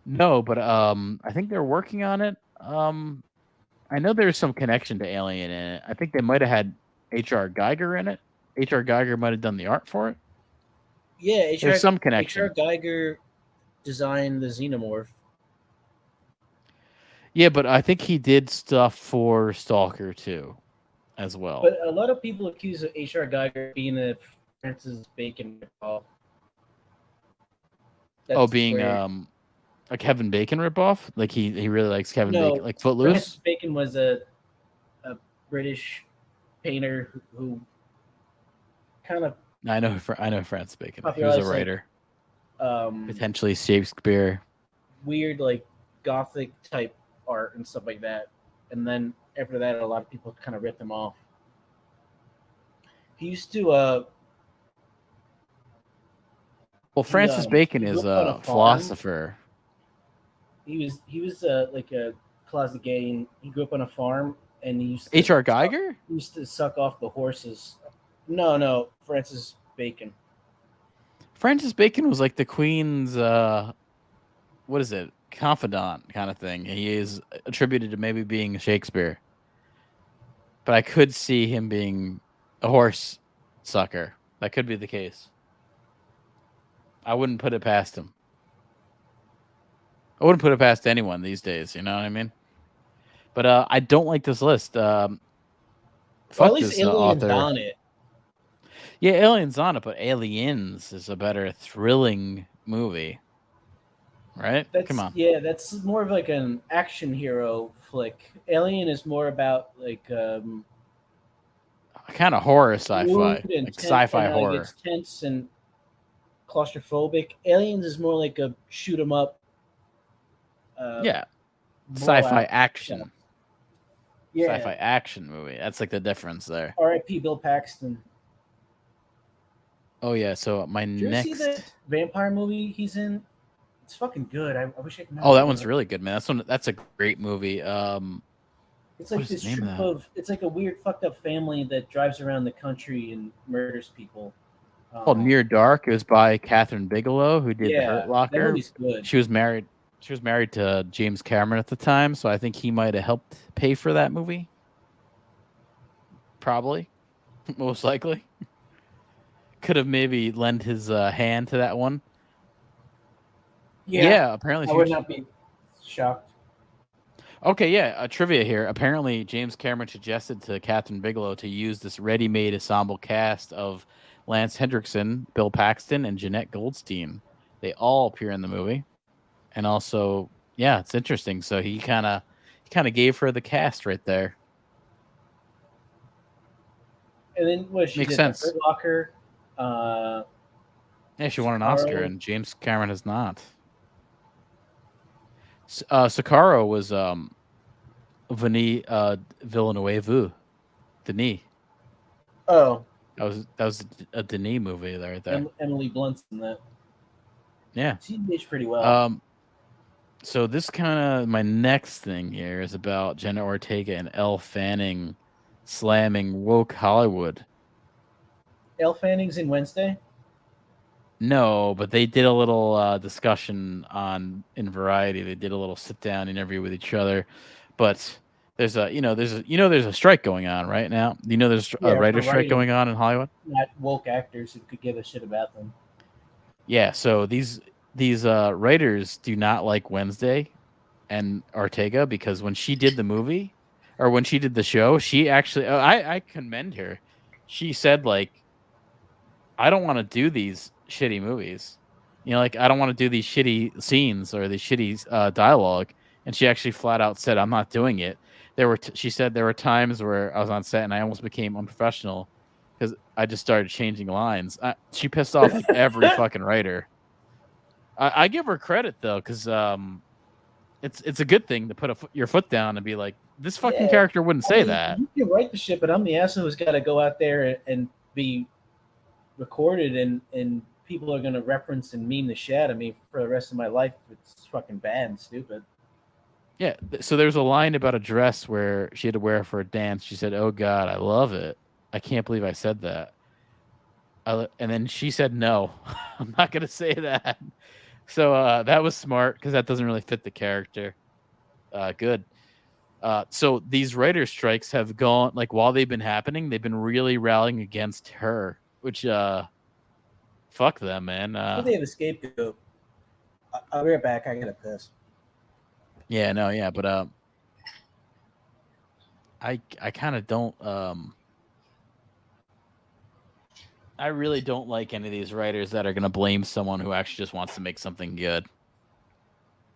No, but I think they're working on it. I know there's some connection to Alien in it. I think they might have had H.R. Geiger in it. H.R. Geiger might have done the art for it. Yeah, there's some connection. H.R. Geiger designed the xenomorph. Yeah, but I think he did stuff for Stalker too, as well. But a lot of people accuse H.R. Geiger being a Francis Bacon ripoff. Being a Kevin Bacon ripoff? Like he really likes Kevin Bacon, like Footloose? Francis Bacon was a British painter who kind of... I know Francis Bacon. He was a writer. Potentially Shakespeare. Weird, like, Gothic type art and stuff like that. And then after that, a lot of people kind of ripped him off. He used to... well, Francis Bacon is a philosopher. He was like a closet gay, and he grew up on a farm, and he used to... H.R. Geiger? He used to suck off the horses. No, Francis Bacon. Francis Bacon was like the Queen's, what is it, confidant kind of thing. He is attributed to maybe being Shakespeare. But I could see him being a horse sucker. That could be the case. I wouldn't put it past him. I wouldn't put it past anyone these days, you know what I mean? But I don't like this list. Fuck at least this Alien's author. on it. Yeah, Alien's on it, but Aliens is a better thrilling movie. Right? Come on. Yeah, that's more of like an action hero flick. Alien is more about like kind of horror sci-fi. Like sci-fi horror. It's tense and claustrophobic. Aliens is more like a shoot 'em up. Yeah. Sci-fi action. Yeah. Sci-fi action movie. That's like the difference there. R.I.P. Bill Paxton. Oh yeah, so my Did you next see the vampire movie he's in? It's fucking good. I wish I could. Oh, that one's really good, man. That's a great movie. It's like this troop of... It's like a weird fucked up family that drives around the country and murders people. Called Near Dark. It was by Catherine Bigelow, who did The Hurt Locker. That movie's good. She was married to James Cameron at the time, so I think he might have helped pay for that movie. Probably, most likely. Could have maybe lent his hand to that one. Yeah, apparently. I would not be shocked. Okay, yeah, a trivia here. Apparently, James Cameron suggested to Catherine Bigelow to use this ready-made ensemble cast of Lance Hendrickson, Bill Paxton, and Jeanette Goldstein. They all appear in the movie. And also, yeah, it's interesting. So he kind of gave her the cast right there. And then what she Makes did, sense. The Hurt Locker. Yeah, she won an Oscar, and James Cameron has not. Sicario was Denis Villeneuve. Denis. Oh. That was a Denis movie right there. Emily Blunt's in that. Yeah. She aged pretty well. So this kind of my next thing here is about Jenna Ortega and Elle Fanning slamming woke Hollywood. Elle Fanning's in Wednesday. No, but they did a little discussion on in Variety. They did a little sit down interview with each other, but there's a strike going on right now. There's a Yeah, for writer's strike writing, going on in Hollywood. not woke actors who could give a shit about them. Yeah, so these writers do not like Wednesday and Ortega because when she did the movie or when she did the show, she actually I commend her. She said like I don't want to do these shitty movies. Like I don't want to do these shitty scenes or these shitty dialogue. And she actually flat out said, "I'm not doing it." She said there were times where I was on set and I almost became unprofessional because I just started changing lines. She pissed off like every fucking writer. I give her credit though, because it's a good thing to put your foot down and be like, this fucking character wouldn't say that. You can write the shit, but I'm the asshole who's got to go out there and be recorded, and people are going to reference and meme the shit out of me for the rest of my life. It's fucking bad and stupid. Yeah, so there's a line about a dress where she had to wear it for a dance. She said, "Oh God, I love it. I can't believe I said that." And then she said, "No, I'm not gonna say that." So that was smart because that doesn't really fit the character. Good. So these writer strikes have gone like while they've been happening, they've been really rallying against her, which fuck them, man. They have a scapegoat. I'll be right back. I gotta piss. Yeah, no, yeah, but I kind of don't I really don't like any of these writers that are gonna blame someone who actually just wants to make something good.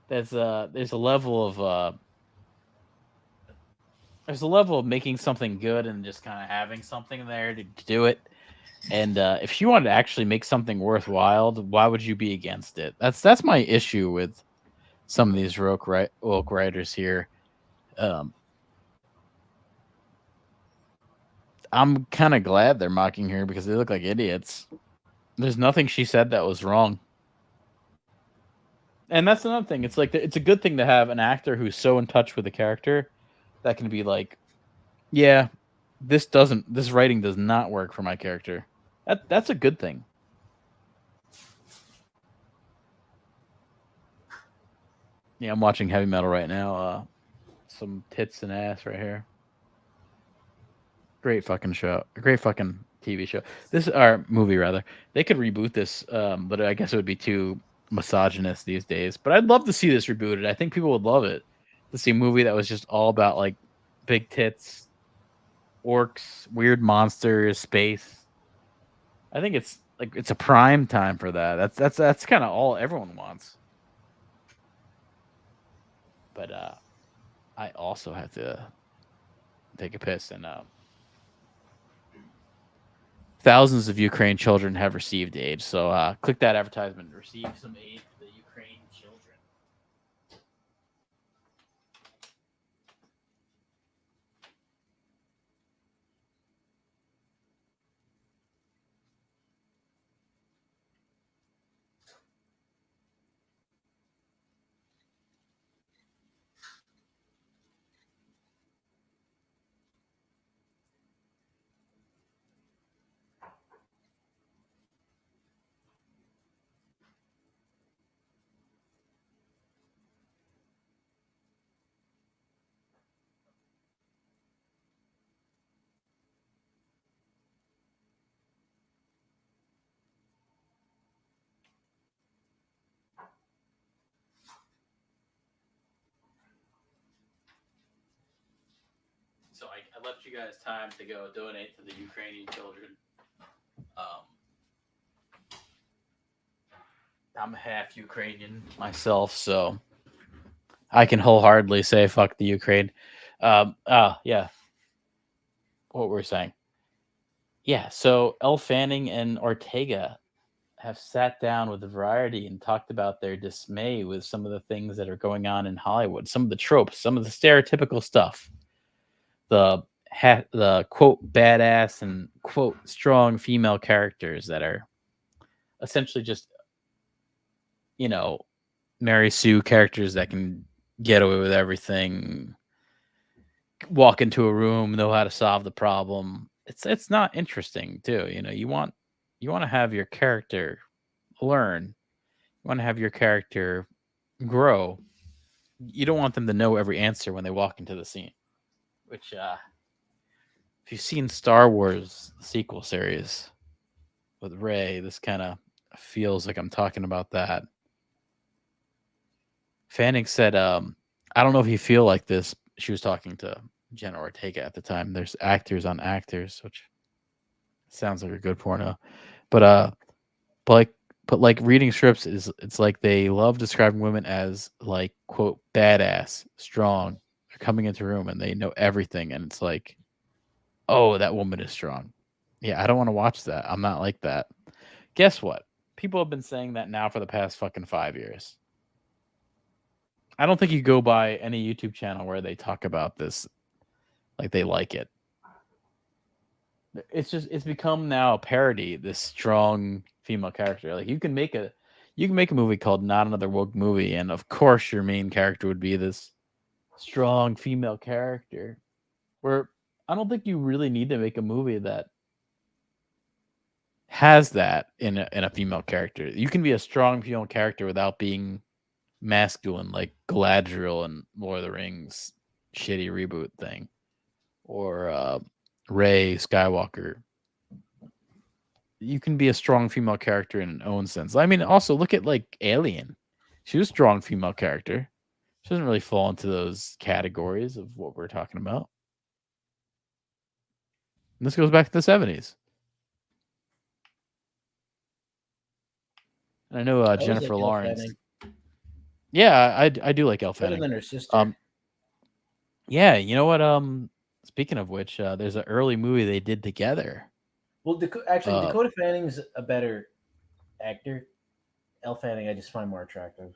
There's a level of making something good and just kind of having something there to do it. And if you wanted to actually make something worthwhile, why would you be against it? That's my issue with some of these woke writers here. I'm kind of glad they're mocking her because they look like idiots. There's nothing she said that was wrong. And that's another thing. It's like it's a good thing to have an actor who's so in touch with the character that can be like, yeah, this writing does not work for my character. That's a good thing. Yeah, I'm watching heavy metal right now. Some tits and ass right here. Great fucking show. Great fucking TV show. This is our movie rather. They could reboot this, but I guess it would be too misogynist these days. But I'd love to see this rebooted. I think people would love it. To see a movie that was just all about like big tits, orcs, weird monsters, space. I think it's a prime time for that. That's kind of all everyone wants. But I also have to take a piss, and thousands of Ukraine children have received aid. So click that advertisement. Receive some aid for the Ukraine children. So I left you guys time to go donate to the Ukrainian children. I'm half Ukrainian myself, so I can wholeheartedly say fuck the Ukraine. Yeah. What were we saying? Yeah, so Elle Fanning and Ortega have sat down with Variety and talked about their dismay with some of the things that are going on in Hollywood, some of the tropes, some of the stereotypical stuff. The quote badass and quote strong female characters that are essentially just Mary Sue characters that can get away with everything, walk into a room, know how to solve the problem. It's not interesting too. You want to have your character learn. You want to have your character grow. You don't want them to know every answer when they walk into the scene. Which, if you've seen Star Wars the sequel series with Rey, this kind of feels like I'm talking about that. Fanning said, I don't know if you feel like this. She was talking to Jenna Ortega at the time. There's actors on actors, which sounds like a good porno. But but like like reading scripts it's like they love describing women as like quote badass, strong. They're coming into a room and they know everything, and it's like, oh, that woman is strong. Yeah, I don't want to watch that. I'm not like that. Guess what? People have been saying that now for the past fucking 5 years. I don't think you go by any YouTube channel where they talk about this like they like it. It's become now a parody, this strong female character. Like you can make a movie called Not Another Woke Movie, and of course your main character would be this strong female character. Where I don't think you really need to make a movie that has that in a female character. You can be a strong female character without being masculine, like Galadriel and Lord of the Rings shitty reboot thing, or Rey Skywalker. You can be a strong female character in an own sense. I mean, also look at like Alien. She was a strong female character. She doesn't really fall into those categories of what we're talking about. And this goes back to the 70s. And I know I always Jennifer like Elle Lawrence. Fanning. Yeah, I do like Elle Better Fanning. than her sister. Yeah, you know what? Speaking of which, there's an early movie they did together. Well, Dakota Fanning's a better actor. Elle Fanning, I just find more attractive.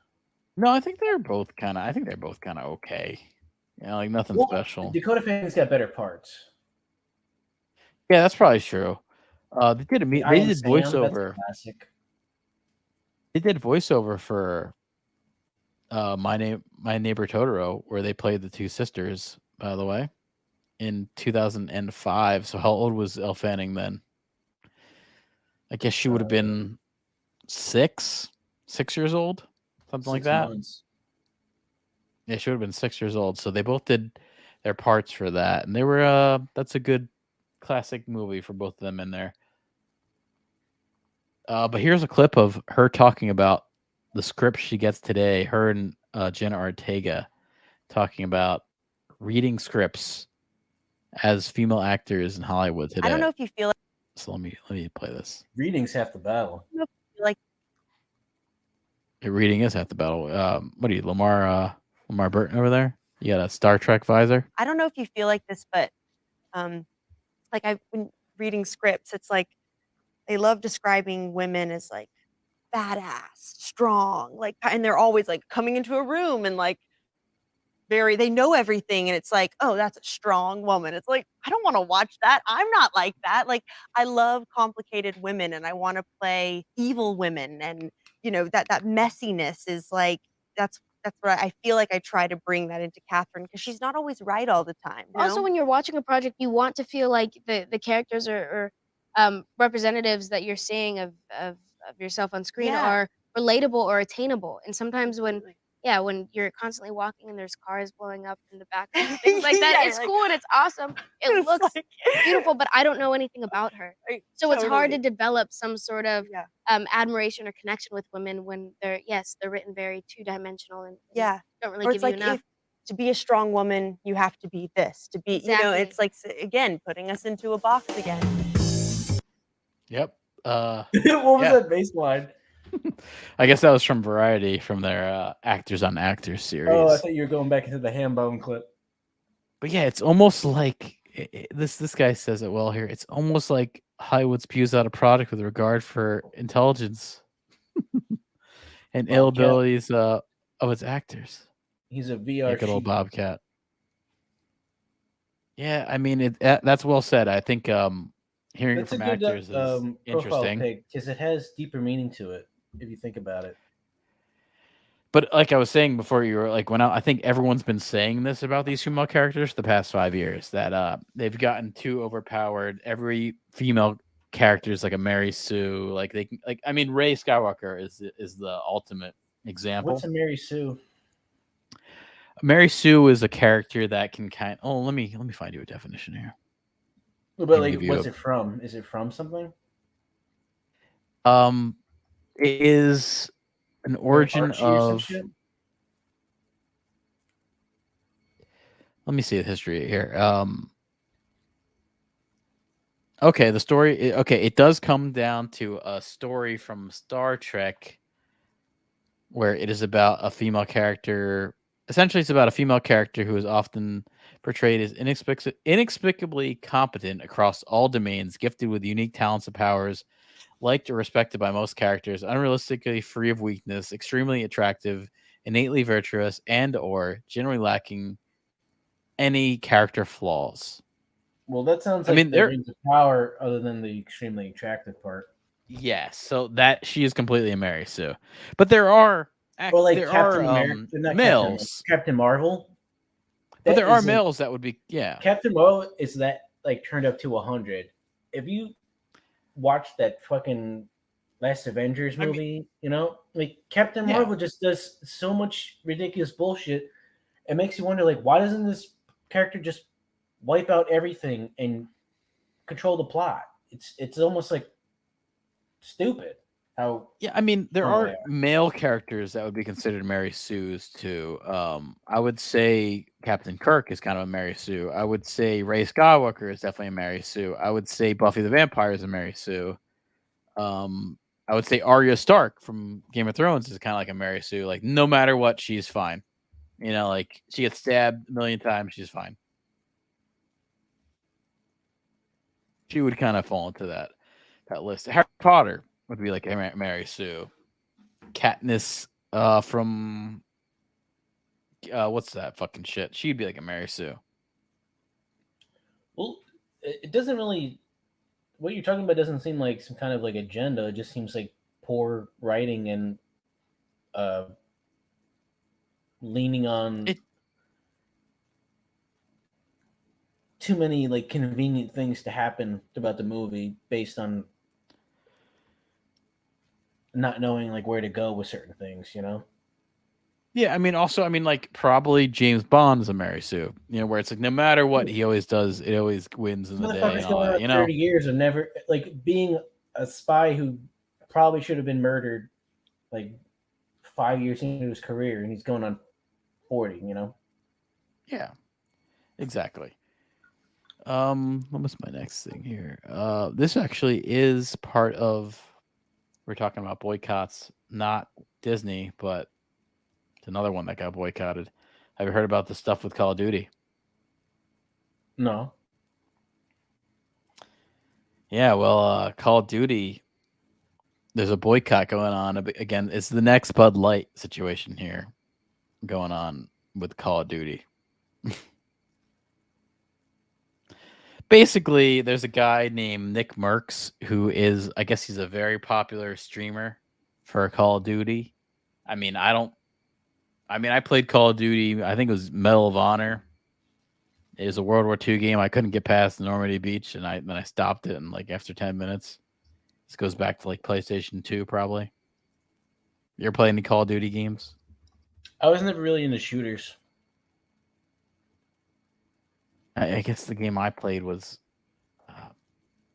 No, I think they're both kind of. I think they're both kind of okay. Like nothing special. Dakota Fanning's got better parts. Yeah, that's probably true. They did I Am did Sam, that's a voiceover. classic. They did voiceover for My Neighbor Totoro, where they played the two sisters. By the way, in 2005. So how old was Elle Fanning then? I guess she would have been 6 years old, something like 6 that. months. Yeah, she would have been 6 years old. So they both did their parts for that, and they were. That's a good classic movie for both of them in there. But here's a clip of her talking about the script she gets today. Her and Jenna Ortega talking about reading scripts as female actors in Hollywood today. I don't know if you feel So let me play this. Reading's half the battle. like Reading is half the battle. What are you, Lamar Burton over there? You got a Star Trek visor? I don't know if you feel like this, but like I've been reading scripts, it's like they love describing women as like badass, strong, like, and they're always like coming into a room and like they know everything, and it's like, oh, that's a strong woman. It's like, I don't want to watch that. I'm not like that. Like, I love complicated women, and I want to play evil women, and that messiness is like that's what I feel like I try to bring that into Catherine, because she's not always right all the time. Also, when you're watching a project, you want to feel like the characters are representatives that you're seeing of yourself on screen are relatable or attainable. And sometimes when you're constantly walking and there's cars blowing up in the background, things like that, it's cool and it's awesome. It looks beautiful, but I don't know anything about her. So it's hard to develop some sort of admiration or connection with women when they're written very two-dimensional and don't really give you enough. To be a strong woman, you have to be this. To be, it's like, again, putting us into a box again. Yep. What was that baseline? I guess that was from Variety, from their Actors on Actors series. Oh, I thought you were going back into the ham bone clip. But yeah, it's almost like this guy says it well here. It's almost like Hollywood spews out a product with regard for intelligence and ill abilities of its actors. He's a VR good old Bobcat. Yeah, I mean that's well said. I think hearing it from actors is interesting because it has deeper meaning to it if you think about it. But like I was saying before, you were like when I think everyone's been saying this about these female characters the past 5 years that they've gotten too overpowered. Every female character is like a Mary Sue. Like they can, like I mean Rey Skywalker is the ultimate example. What's a Mary Sue? Mary Sue is a character that can kind. Oh, let me find you a definition here. But And like, give you what's a- it from? Is it from something? It is an Like origin Archie or some of. shit? Let me see the history here. Okay, the story. Okay, it does come down to a story from Star Trek where it is about a female character. Essentially, it's about a female character who is often portrayed as inexplicably competent across all domains, gifted with unique talents and powers, liked or respected by most characters, unrealistically free of weakness, extremely attractive, innately virtuous, and/or generally lacking any character flaws. Well, that sounds I like mean, the there. rings of power, other than the extremely attractive part. Yes, so that she is completely a Mary Sue, but there are Or like there Captain are America, not Captain America, males, Captain Marvel. but That there are is like males that would be Captain Marvel is that like turned up to 100. If you watch that fucking last Avengers I mean, movie, you know, like Captain yeah. Marvel just does so much ridiculous bullshit. It makes you wonder, like, why doesn't this character just wipe out everything and control the plot? It's almost like stupid how Yeah, I mean, there normal they are are. male characters that would be considered Mary Sue's too. I would say Captain Kirk is kind of a Mary Sue. I would say Rey Skywalker is definitely a Mary Sue. I would say Buffy the Vampire is a Mary Sue. Um, I would say Arya Stark from Game of Thrones is kind of like a Mary Sue. Like no matter what, she's fine. You know, like she gets stabbed a million times, she's fine. She would kind of fall into that list. Harry Potter would be like a Mary Sue. Katniss from what's that fucking shit? She'd be like a Mary Sue. Well, it doesn't really. What you're talking about doesn't seem like some kind of like agenda. It just seems like poor writing and uh, leaning on It too many like convenient things to happen about the movie based on not knowing like where to go with certain things. You know. Yeah, I mean, also, I mean, like probably James Bond is a Mary Sue. You know, where it's like no matter what he always does, it always wins in the day Motherfucker's and all going that. on You know, 30 years and never like being a spy who probably should have been murdered like 5 years into his career, and he's going on 40. You know. yeah, exactly. What was my next thing here? This actually is part of. We're talking about boycotts, not Disney, but it's another one that got boycotted. Have you heard about the stuff with Call of Duty? No. Yeah, well, Call of Duty, there's a boycott going on. Again, it's the next Bud Light situation here going on with Call of Duty. Basically, there's a guy named Nick Merckx who is, I guess he's a very popular streamer for Call of Duty. I mean, I played Call of Duty. I think it was Medal of Honor. It was a World War II game. I couldn't get past Normandy Beach, and then I stopped it. And like after 10 minutes, this goes back to like PlayStation 2, probably. You ever play any Call of Duty games? I was never really into shooters. I guess the game I played was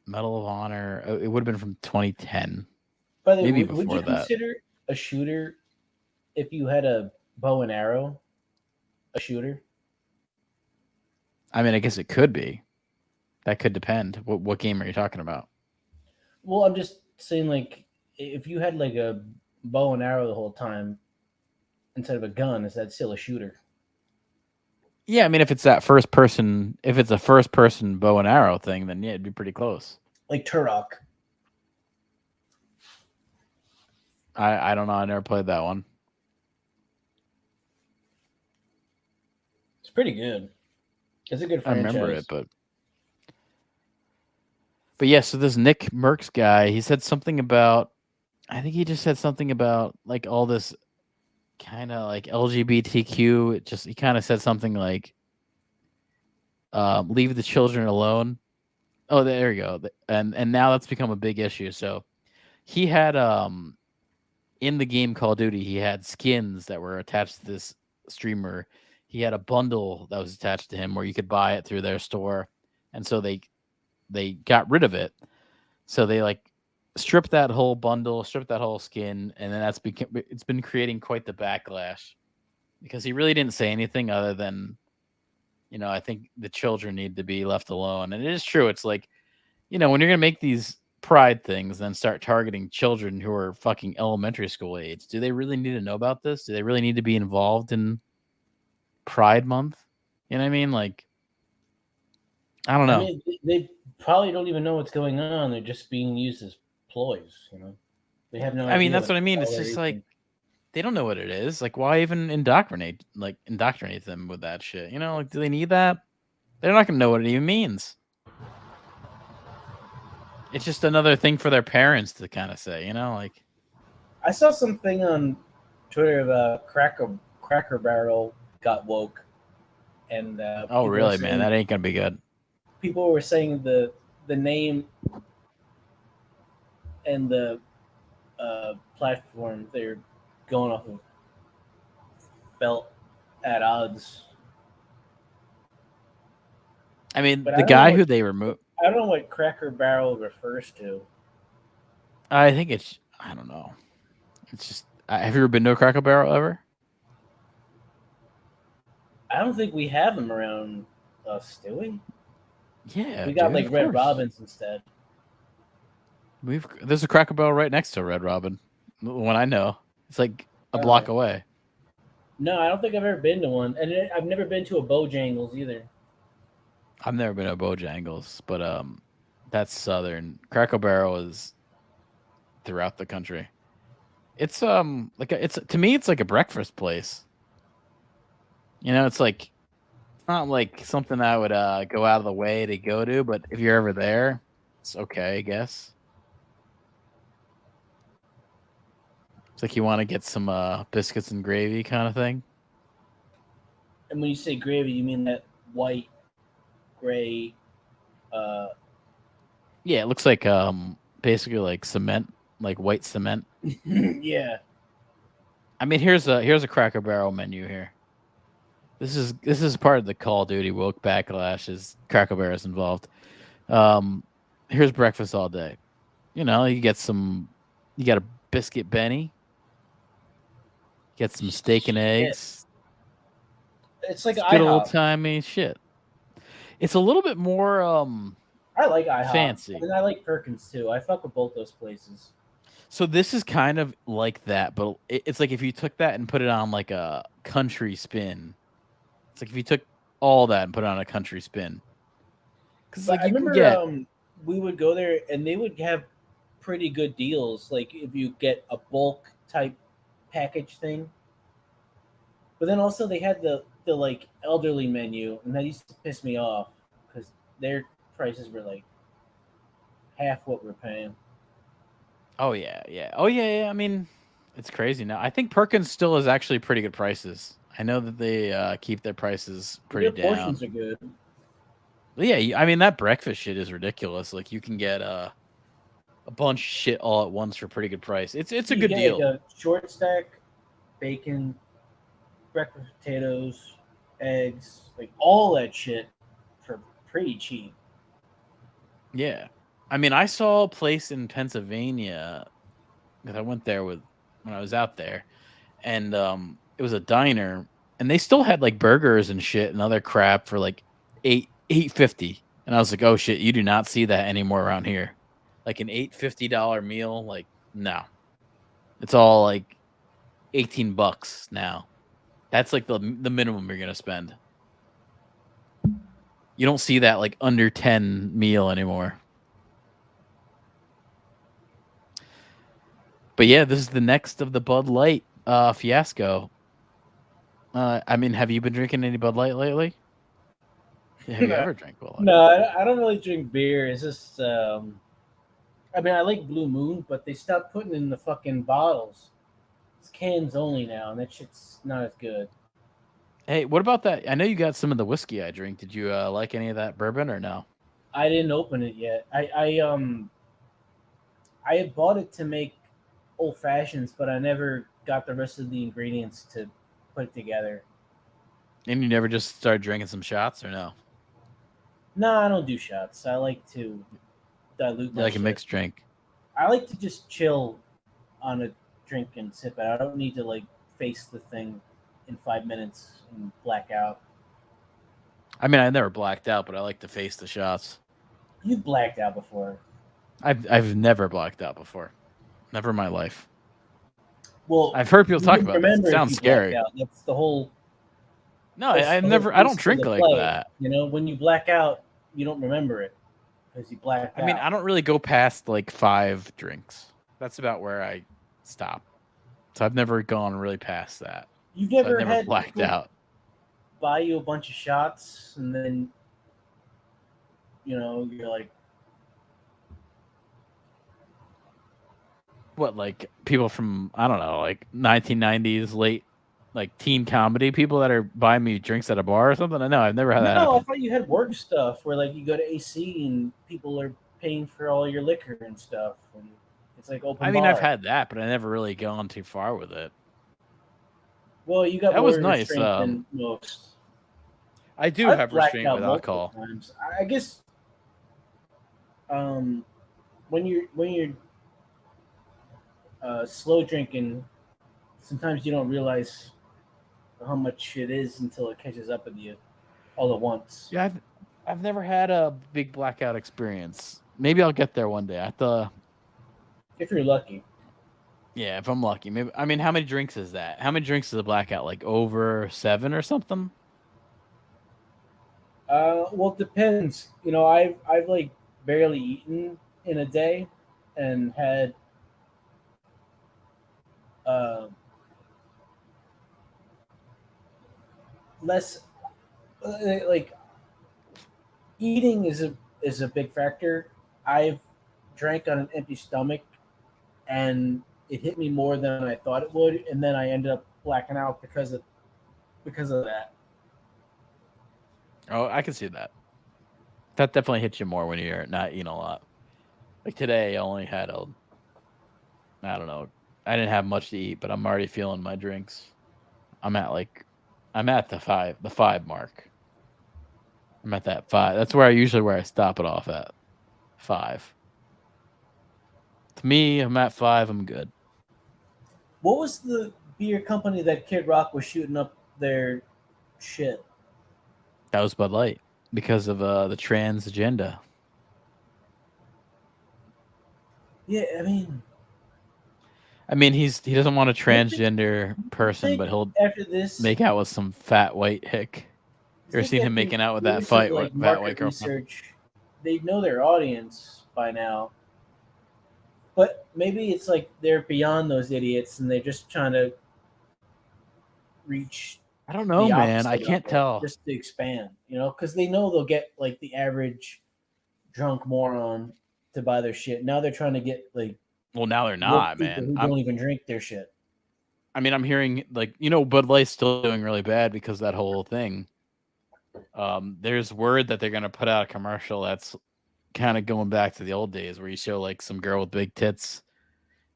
Medal of Honor. It would have been from 2010. By the way, Maybe would before you that. consider a shooter if you had a bow and arrow a shooter? I mean, I guess it could be. That could depend. What game are you talking about? Well, I'm just saying, like, if you had like a bow and arrow the whole time instead of a gun, is that still a shooter? Yeah, I mean, if it's a first person bow and arrow thing, then yeah, it'd be pretty close. Like Turok. I don't know. I never played that one. It's pretty good. It's a good I franchise. remember it, but yeah. So this Nick Merckx guy, he said something about. I think he just said something about like all this kind of like LGBTQ. He kind of said something like, "Leave the children alone." Oh, there you go. And now that's become a big issue. So he had in the game Call of Duty, he had skins that were attached to this streamer. He had a bundle that was attached to him where you could buy it through their store, and so they got rid of it. So they like stripped that whole bundle, stripped that whole skin, and then it's been creating quite the backlash because he really didn't say anything other than, I think the children need to be left alone. And it is true. It's like, when you're gonna make these pride things, then start targeting children who are fucking elementary school age. Do they really need to know about this? Do they really need to be involved in Pride Month? You know what I mean? Like, I don't know. I mean, they probably don't even know what's going on. They're just being used as ploys. They have no idea. I mean, that's what I mean. It's just like they don't know what it is. Like, why even indoctrinate them with that shit? Like, do they need that? They're not gonna know what it even means. It's just another thing for their parents to kind of say, like. I saw something on Twitter about Cracker Barrel got woke, and oh really, man? That ain't gonna be good. People were saying the name and the platform they're going off of felt at odds. I mean, but the guy who they removed. I don't know what Cracker Barrel refers to. I think I don't know. It's just, have you ever been to a Cracker Barrel ever? I don't think we have them around us, do we? Yeah, we got like Red Robin's instead. There's a Cracker Barrel right next to Red Robin. The one I know, it's like a block away. No, I don't think I've ever been to one, and I've never been to a Bojangles either. I've never been to a Bojangles, but that's Southern. Cracker Barrel is throughout the country. It's to me it's like a breakfast place. It's like, it's not like something I would go out of the way to go to, but if you're ever there, it's okay, I guess. It's like you want to get some biscuits and gravy kind of thing. And when you say gravy, you mean that white, gray. Yeah, it looks like basically like cement, like white cement. Yeah. I mean, here's a Cracker Barrel menu here. This is part of the Call of Duty woke backlash. Is Cracker Barrel's involved? Here's breakfast all day. You got a biscuit Benny. Get some steak and eggs. It's like good old timey shit. It's a little bit more I like IHOP. Fancy. And I like Perkins too. I fuck with both those places. So this is kind of like that, but it's like if you took that and put it on like a country spin. It's like if you took all that and put it on a country spin. Because like I remember we would go there and they would have pretty good deals. Like if you get a bulk type package thing. But then also they had the like elderly menu, and that used to piss me off because their prices were like half what we're paying. Oh yeah. Oh yeah. I mean, it's crazy now. I think Perkins still is actually pretty good prices. I know that they keep their prices pretty down. Portions are good. But yeah, I mean that breakfast shit is ridiculous. Like you can get a bunch of shit all at once for a pretty good price. It's a good deal. Like a short stack, bacon, breakfast potatoes, eggs, like all that shit for pretty cheap. Yeah. I mean, I saw a place in Pennsylvania because I went there when I was out there, and it was a diner, and they still had like burgers and shit and other crap for like $8.50, and I was like, oh shit, you do not see that anymore around here. Like an $8.50 meal, like no, it's all like $18 now. That's like the minimum you're gonna spend. You don't see that like under 10 meal anymore. But yeah, this is the next of the Bud Light fiasco. I mean, have you been drinking any Bud Light lately? Have you ever drank Bud Light? No, I don't really drink beer. It's just, I mean, I like Blue Moon, but they stopped putting in the fucking bottles. It's cans only now, and that shit's not as good. Hey, what about that? I know you got some of the whiskey I drink. Did you like any of that bourbon or no? I didn't open it yet. I had bought it to make old fashions, but I never got the rest of the ingredients to put it together. And you never just started drinking some shots or no? No, I don't do shots. I like to dilute You my like a shit. mixed drink? I like to just chill on a drink and sip it. I don't need to like face the thing in 5 minutes and black out. I mean, I never blacked out, but I like to face the shots. You blacked out before. I've never blacked out before. Never in my life. Well, I've heard people you talk wouldn't about this. remember It if sounds you blacked scary. out. That's the whole. No, that's I the never. whole I don't piece of drink the like play. that. You know, when you black out, you don't remember it because you blacked out. I mean, I don't really go past like 5 drinks. That's about where I stop. So I've never gone really past that. You've So I've never never had blacked people out. buy you a bunch of shots and then, you know, you're like, What, like people from, I don't know, like 1990s, late, like teen comedy people that are buying me drinks at a bar or something? No, I've never had that no, I happen. thought you had work stuff where like you go to AC and people are paying for all your liquor and stuff, and it's like open. I mean, bar. I've had that, but I never really gone too far with it. Well, you got That more was nice. restraint than most. I do I've have blacked restraint out with multiple alcohol. times. I guess when you're slow drinking, sometimes you don't realize how much it is until it catches up with you all at once. Yeah, I've never had a big blackout experience. Maybe I'll get there one day. If you're lucky. Yeah, if I'm lucky. Maybe. I mean, how many drinks is that? How many drinks is a blackout? Like over 7 or something? Well, it depends. You know, I've like barely eaten in a day, and had uh, less. Like eating is a big factor. I've drank on an empty stomach, and it hit me more than I thought it would, and then I ended up blacking out because of that. Oh, I can see that. That definitely hits you more when you're not eating a lot. Like today, I only had I don't know. I didn't have much to eat, but I'm already feeling my drinks. I'm at the 5 mark. I'm at that 5. That's where I stop it off at. 5. To me, I'm at 5. I'm good. What was the beer company that Kid Rock was shooting up their shit? That was Bud Light because of the trans agenda. Yeah, I mean, he doesn't want a transgender person, think but he'll after this make out with some fat white hick. You ever seen him making out with that years of, fat like, white market girlfriend? research, they know their audience by now. But maybe it's like they're beyond those idiots and they're just trying to reach. I don't know, man. I opposite can't of it, tell. just to expand, you know, because they know they'll get like the average drunk moron to buy their shit. Now they're trying to get like Well, now they're woke not, people man. who don't even drink their shit. I mean, I'm hearing like Bud Light's still doing really bad because of that whole thing. There's word that they're gonna put out a commercial that's kind of going back to the old days where you show like some girl with big tits,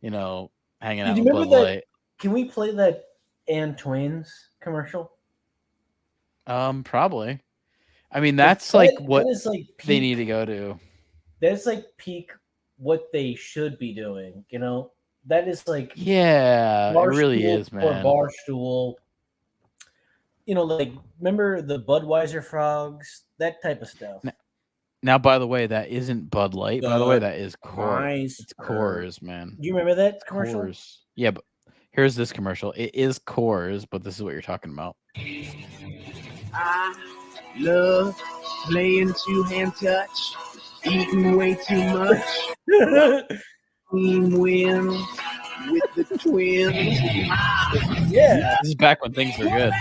hanging out Did you with remember Bud that? Light. Can we play that Ann Twins commercial? Probably. I mean, that's like what that is like peak, they need to go to. That's like peak what they should be doing. You know, that is like Yeah, it really Barstool is, man. Or Barstool. You know, like remember the Budweiser frogs, that type of stuff. Now, by the way, that isn't Bud Light. By the way, that is Coors. It's Coors, man. Do you remember that commercial? Coors. Yeah, but here's this commercial. It is Coors, but this is what you're talking about. I love playing two-hand touch, eating way too much. Team wins with the twins. Yeah. This is back when things were good.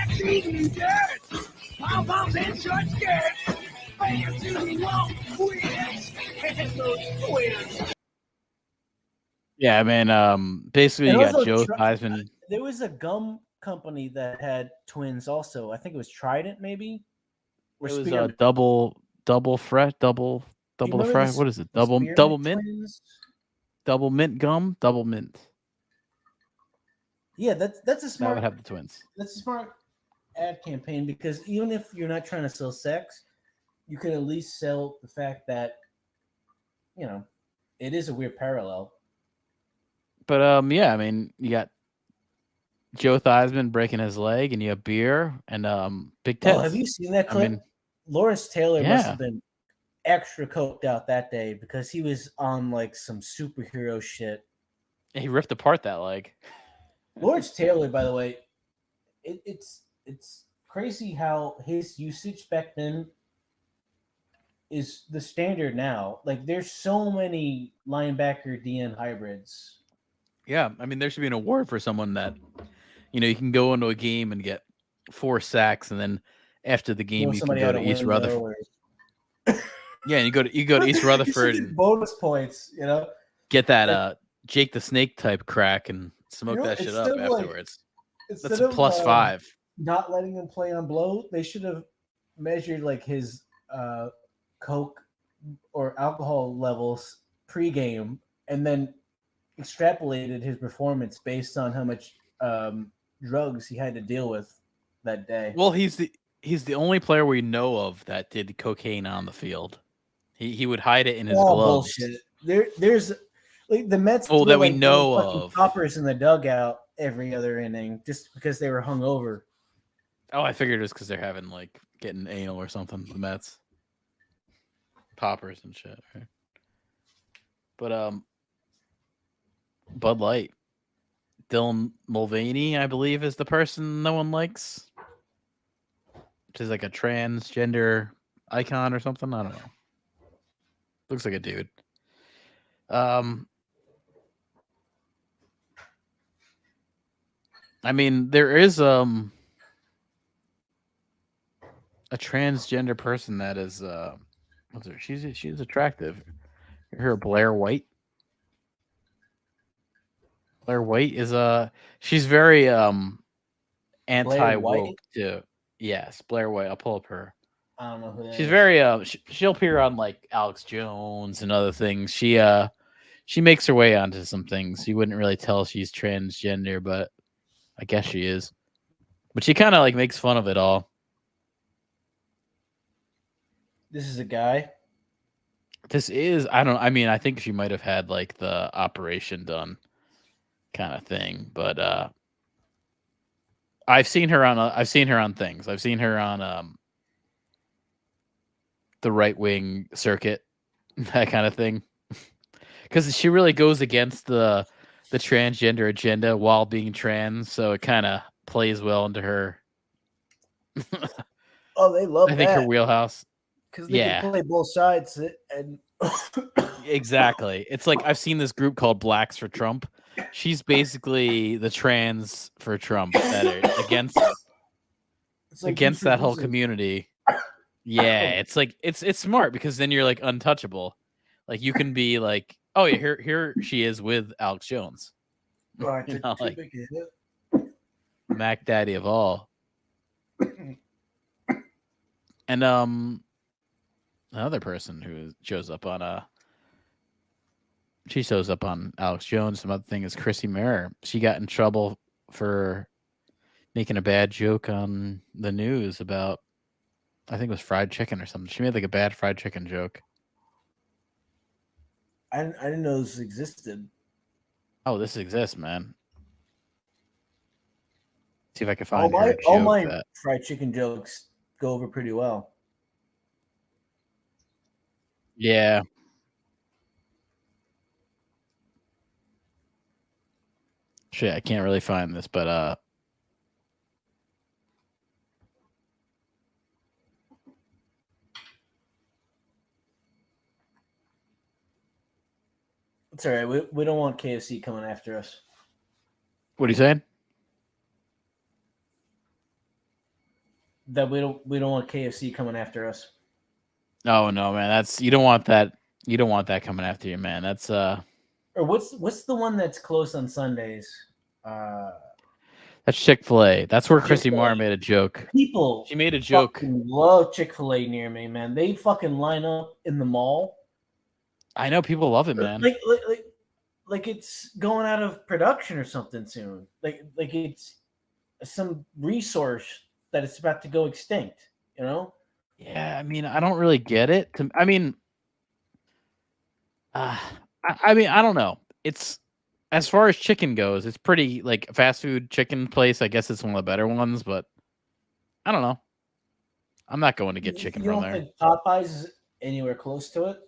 Yeah, man. Basically, you And got also Joe Theismann. There was a gum company that had twins also. I think it was Trident, maybe. Or It was Spearmint. double fresh, double Do you the remember fry. the, What is it? the Spearmint Double mint, twins? double mint gum, double mint. Yeah, that's a That would smart. have the twins. That's a smart ad campaign because even if you're not trying to sell sex, you could at least sell the fact that it is a weird parallel. But yeah, I mean, you got Joe Theismann breaking his leg, and you have beer and big tits. Oh, have you seen that I clip? mean, Lawrence Taylor must yeah. have been extra coked out that day because he was on like some superhero shit. He ripped apart that leg. Lawrence Taylor, by the way, it's crazy how his usage back then is the standard now. Like, there's so many linebacker DN hybrids. Yeah, I mean, there should be an award for someone that, you can go into a game and get 4 sacks, and then after the game, you can go to East Rutherford. Yeah, and you go to East Rutherford and bonus points. get that Jake the Snake type crack and smoke that shit up afterwards. That's a +5. Not letting him play on blow, they should have measured like his coke or alcohol levels pregame, and then extrapolated his performance based on how much drugs he had to deal with that day. Well, he's the only player we know of that did cocaine on the field. He would hide it in his gloves. Bullshit. There's like the Mets. Oh, that we like, know fucking of. Poppers in the dugout every other inning just because they were hungover. Oh, I figured it was because they're having getting anal or something. The Mets, poppers and shit. Right? But Bud Light, Dylan Mulvaney, I believe, is the person no one likes, which is like a transgender icon or something. I don't know. Looks like a dude. I mean, there is a transgender person that is what's her? She's attractive. You hear Blair White? Blair White is she's very anti-woke too. Yes, Blair White. I'll pull up her. I don't know who that She's is. very she'll appear on like Alex Jones and other things. She makes her way onto some things. You wouldn't really tell she's transgender, but I guess she is. But she kind of makes fun of it all. This is a guy. This is I mean, I think she might have had the operation done kind of thing, but I've seen her on things. I've seen her on the right-wing circuit, that kind of thing. Because she really goes against the transgender agenda while being trans, so it kind of plays well into her. Oh, they love I think her wheelhouse. Because they can play both sides and exactly. It's like I've seen this group called Blacks for Trump. She's basically the trans for Trump that are against that whole community. Yeah, it's it's smart because then you're untouchable. You can be oh yeah, here she is with Alex Jones. Mac Daddy of all. And another person who shows up on Alex Jones. Some other thing is Chrissy Mayer. She got in trouble for making a bad joke on the news about, I think it was fried chicken or something. She made a bad fried chicken joke. I didn't know this existed. Oh, this exists, man. See if I can find all my fried chicken jokes go over pretty well. Yeah. Shit, I can't really find this, but it's all right. We don't want KFC coming after us. What are you saying? That we don't want KFC coming after us. Oh no, man. You don't want that. You don't want that coming after you, man. That's Or what's the one that's closed on Sundays? That's Chick-fil-A. That's where Chrissy Chick-fil-A. Moore made a joke. People She made a joke. fucking love Chick-fil-A near me, man. They fucking line up in the mall. I know people love it, man. Like it's going out of production or something soon. Like it's some resource that it's about to go extinct, you know? Yeah, I mean, I don't really get it. I mean, I don't know. It's as far as chicken goes, it's pretty like a fast food chicken place. I guess it's one of the better ones, but I don't know. I'm not going to get chicken You from don't there. think Popeyes is anywhere close to it?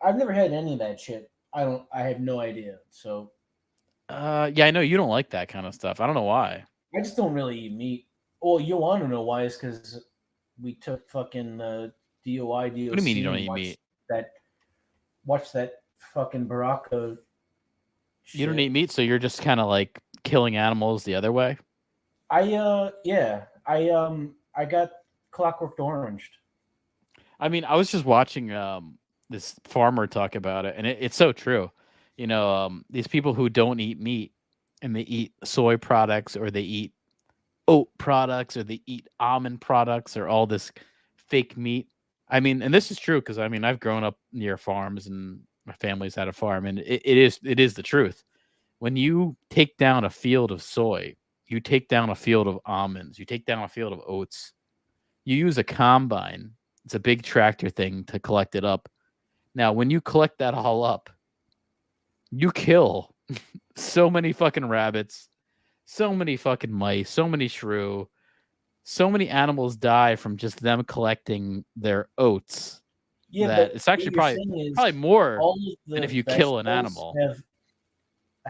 I've never had any of that shit. I have no idea. So Yeah, I know you don't like that kind of stuff. I don't know why. I just don't really eat meat. Well, you want to know why? Is because we took fucking DOI, DOC. What do you mean you don't eat meat? Watch that fucking Baraka. You don't eat meat, so you're just kind of like killing animals the other way. I got Clockwork Oranged. I mean, I was just watching this farmer talk about it, and it's so true. You know, these people who don't eat meat and they eat soy products or they eat oat products or they eat almond products or all this fake meat. I mean, and this is true because I mean, I've grown up near farms and my family's had a farm, and it is the truth. When you take down a field of soy, you take down a field of almonds, you take down a field of oats, you use a combine. It's a big tractor thing to collect it up. Now, when you collect that all up, you kill so many fucking rabbits, so many fucking mice, so many shrew, so many animals die from just them collecting their oats. Yeah, that but it's actually what you're saying is probably more all of than the if you kill an vegetables animal.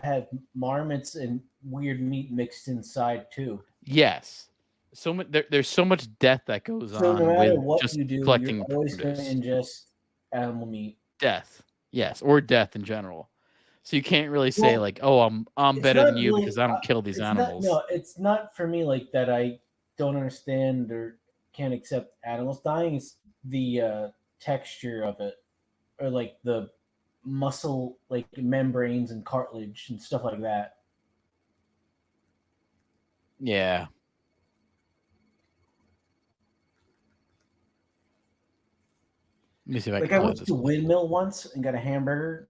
have marmots and weird meat mixed inside too. Yes. There's so much death that goes So on no matter with what just you do, collecting you're always going to produce. ingest animal meat. Death. Yes, or death in general. So you can't really say Well, like, "Oh, I'm it's better not than you really- because I don't kill these it's animals." No, it's not for me like that. I don't understand or can't accept animals dying. It's the texture of it, or like the muscle, like membranes and cartilage and stuff like that. Yeah. Let me see if I Like can I load went this. to Windmill once and got a hamburger,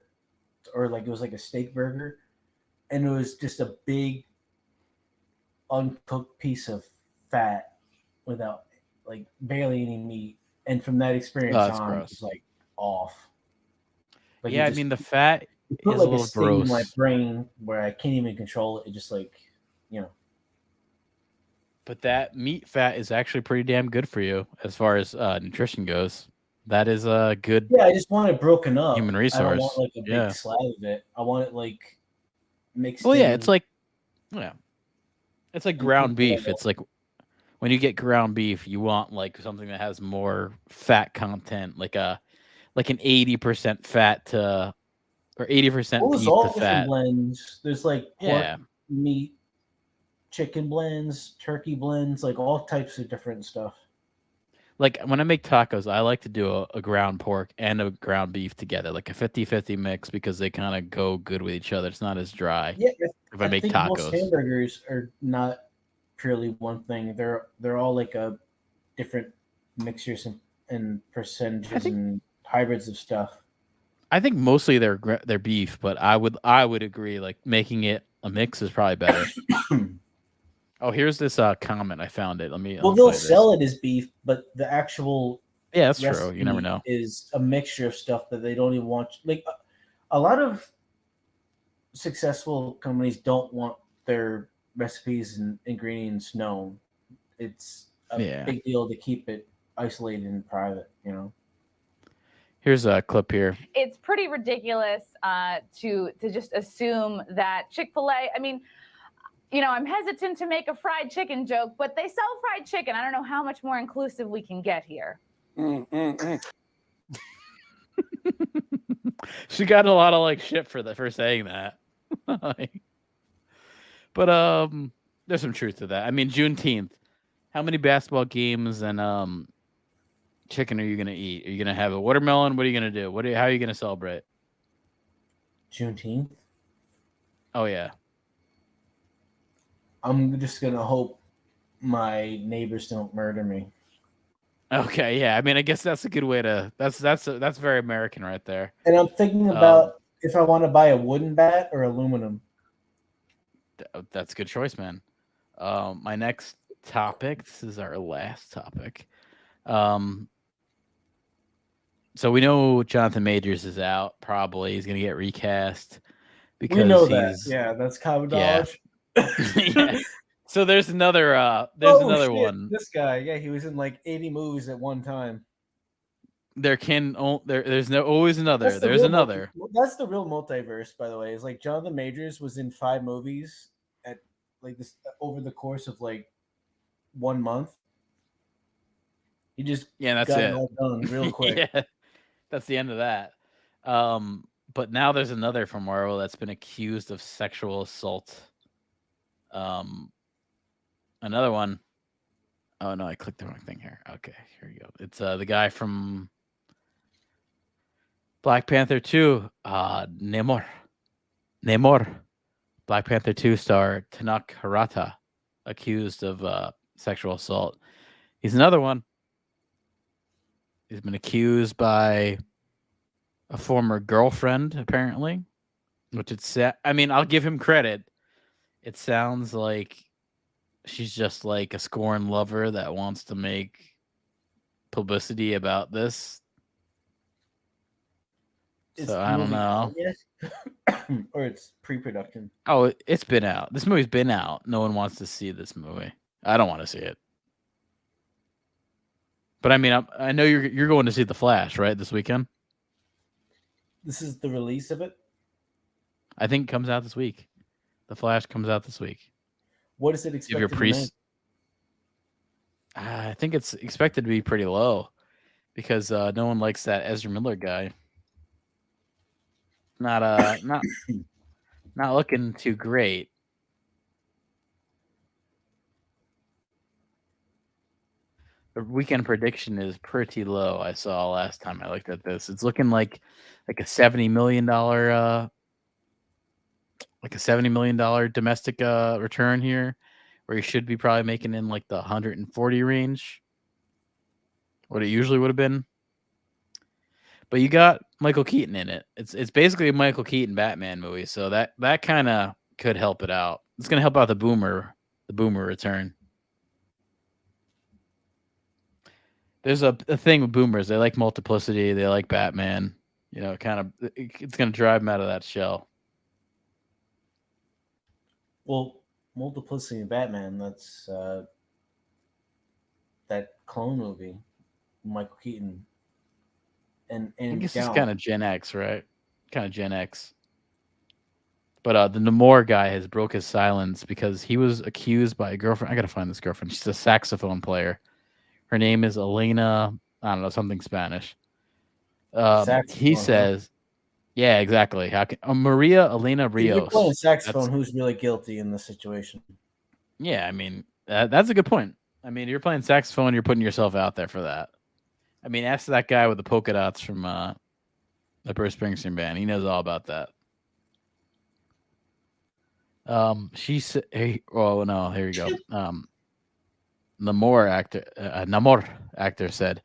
or like it was like a steak burger, and it was just a big uncooked piece of fat without like barely any meat. And from that experience Oh, that's on, gross. it's like off. Like Yeah, I mean the fat it is put a like a little sting in my gross, brain where I can't even control it. It just like, you know. but that meat fat is actually pretty damn good for you as far as nutrition goes. That is a good Yeah, I just want it broken up. human I don't want resource. like a big Yeah. slab of it. I want it like mixed. Well, yeah, in it's like, yeah, it's like and ground cooked beef. well. It's like when you get ground beef, you want like something that has more fat content, like an 80% fat to or 80% Well, there's beef all to different fat. blends. There's like pork, Yeah. meat, chicken blends, turkey blends, like all types of different stuff. Like when I make tacos, I like to do a ground pork and a ground beef together, like a 50-50 mix because they kind of go good with each other. It's not as dry. Yeah, if I make think tacos. most hamburgers are not purely one thing. They're all like a different mixtures and percentages and hybrids of stuff. I think mostly they're beef, but I would agree like making it a mix is probably better. Oh, here's this comment. I found it. Let me. Well, they'll sell it as beef, but the actual that's true. You never know. Is a mixture of stuff that they don't even want. Like a lot of successful companies don't want their recipes and ingredients known. It's a big deal to keep it isolated and private. You know. Here's a clip here. It's pretty ridiculous to just assume that Chick-fil-A. I mean. You know, I'm hesitant to make a fried chicken joke, but they sell fried chicken. I don't know how much more inclusive we can get here. She got a lot of like shit for saying that. But there's some truth to that. I mean, Juneteenth. How many basketball games and chicken are you gonna eat? Are you gonna have a watermelon? What are you gonna do? How are you gonna celebrate? Juneteenth. Oh yeah. I'm just gonna hope my neighbors don't murder me. Okay, yeah. I mean, I guess that's a good way to. That's very American right there. And I'm thinking about if I want to buy a wooden bat or aluminum. That's a good choice, man. My next topic. This is our last topic. So we know Jonathan Majors is out. Probably he's gonna get recast because We know he's that. Yeah, that's common yeah. knowledge. Yeah. So there's another Shit, one. This guy, yeah, he was in like 80 movies at one time. There's always another. That's the There's real another. That's the real multiverse, by the way. Is like Jonathan Majors was in 5 movies at like this over the course of like 1 month. He just That's got it. all done real quick. Yeah, that's the end of that. But now there's another from Marvel that's been accused of sexual assault. Another one. Oh no, I clicked the wrong thing here. Okay, here we go. It's the guy from Black Panther 2, Namor. Black Panther 2 star Tanak Harata, accused of sexual assault. He's another one. He's been accused by a former girlfriend, apparently, which it's. I mean, I'll give him credit. It sounds like she's just like a scorned lover that wants to make publicity about this. So I don't know. Or it's pre-production. Oh, it's been out. This movie's been out. No one wants to see this movie. I don't want to see it. But I mean, I know you're going to see The Flash, right, this weekend? This is the release of it? I think it comes out this week. The Flash comes out this week. What is it expected to make? I think it's expected to be pretty low because no one likes that Ezra Miller guy. Not looking too great. The weekend prediction is pretty low. I saw last time I looked at this. It's looking like a $70 million domestic return here, where you should be probably making in like the 140 range. What it usually would have been. But you got Michael Keaton in it. It's basically a Michael Keaton Batman movie, so that kind of could help it out. It's gonna help out the Boomer return. There's a thing with boomers. They like multiplicity. They like Batman. You know, it's going to drive them out of that shell. Well, multiplicity in Batman, that's that clone movie, Michael Keaton. And I guess it's kind of Gen X, right? Kind of Gen X. But the Namor guy has broke his silence because he was accused by a girlfriend. I got to find this girlfriend. She's a saxophone player. Her name is Elena. I don't know, something Spanish. He says, yeah, exactly. How can Maria Elena Rios? If you're playing saxophone, who's really guilty in this situation? Yeah, I mean, that's a good point. I mean, you're playing saxophone, you're putting yourself out there for that. I mean, ask that guy with the polka dots from the Bruce Springsteen band. He knows all about that. She said, hey, oh no, here we go. Namor actor said,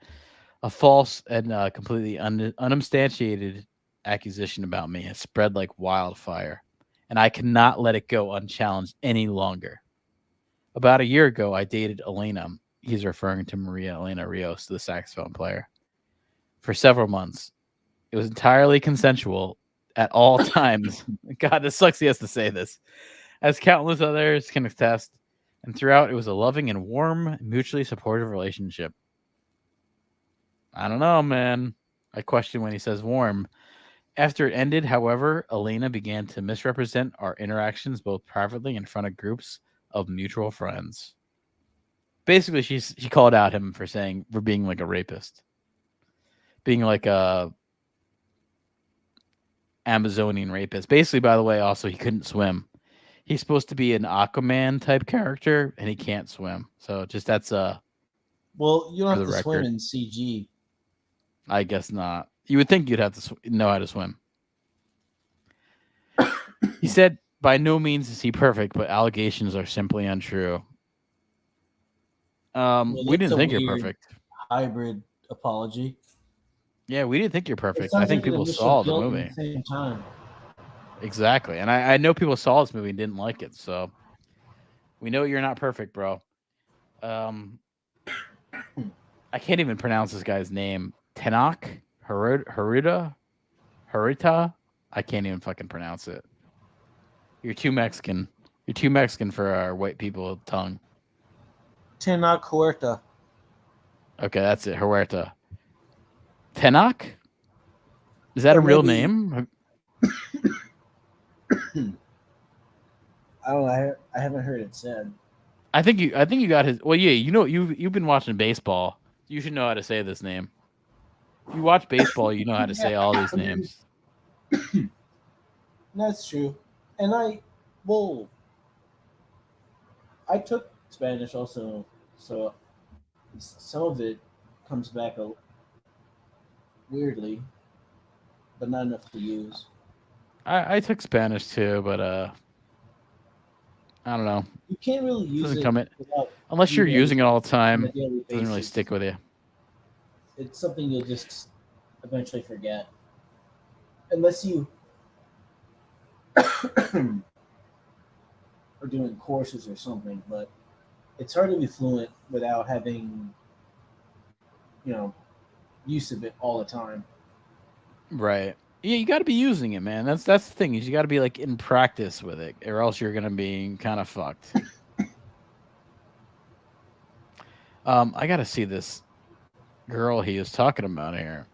a false and completely unsubstantiated accusation about me has spread like wildfire, and I cannot let it go unchallenged any longer. About a year ago, I dated Elena. He's referring to Maria Elena Rios, the saxophone player, for several months. It was entirely consensual at all times. God, this sucks. He has to say this. As countless others can attest. And throughout, it was a loving and warm, mutually supportive relationship. I don't know, man. I question when he says warm. After it ended, however, Elena began to misrepresent our interactions both privately and in front of groups of mutual friends. Basically, she called out him for being like a rapist. Being like a Amazonian rapist. Basically, by the way, also, he couldn't swim. He's supposed to be an Aquaman type character, and he can't swim. So that's well, you don't have to swim in CG. I guess not. You would think you'd have to know how to swim. He said By no means is he perfect, but allegations are simply untrue. Well, We that's didn't a think you're weird perfect. hybrid apology. Yeah, we didn't think you're It perfect. I sounds think like an people initial saw the guilt movie. at the same time. Exactly. And I know people saw this movie and didn't like it. So we know you're not perfect, bro. I can't even pronounce this guy's name. Tanakh? Haruta? Harita? I can't even fucking pronounce it. You're too Mexican. You're too Mexican for our white people tongue. Tenoch Huerta. Okay, that's it. Huerta. Tanakh? Is that Or a real maybe- name? I don't know. I haven't heard it said. I think you got his. Well, yeah, you know you've been watching baseball. You should know how to say this name. If you watch baseball, you know how to say all these names. That's true. And I took Spanish also, so some of it comes back weirdly, but not enough to use. I took Spanish too, but I don't know. You can't really use Doesn't it come in without unless you're using it all the time. on a daily Doesn't really basis. stick with you. It's something you'll just eventually forget, unless you are doing courses or something. But it's hard to be fluent without having, use of it all the time. Right. Yeah, you got to be using it, man. That's the thing is you got to be like in practice with it, or else you're gonna be kind of fucked. I gotta see this girl he was talking about here.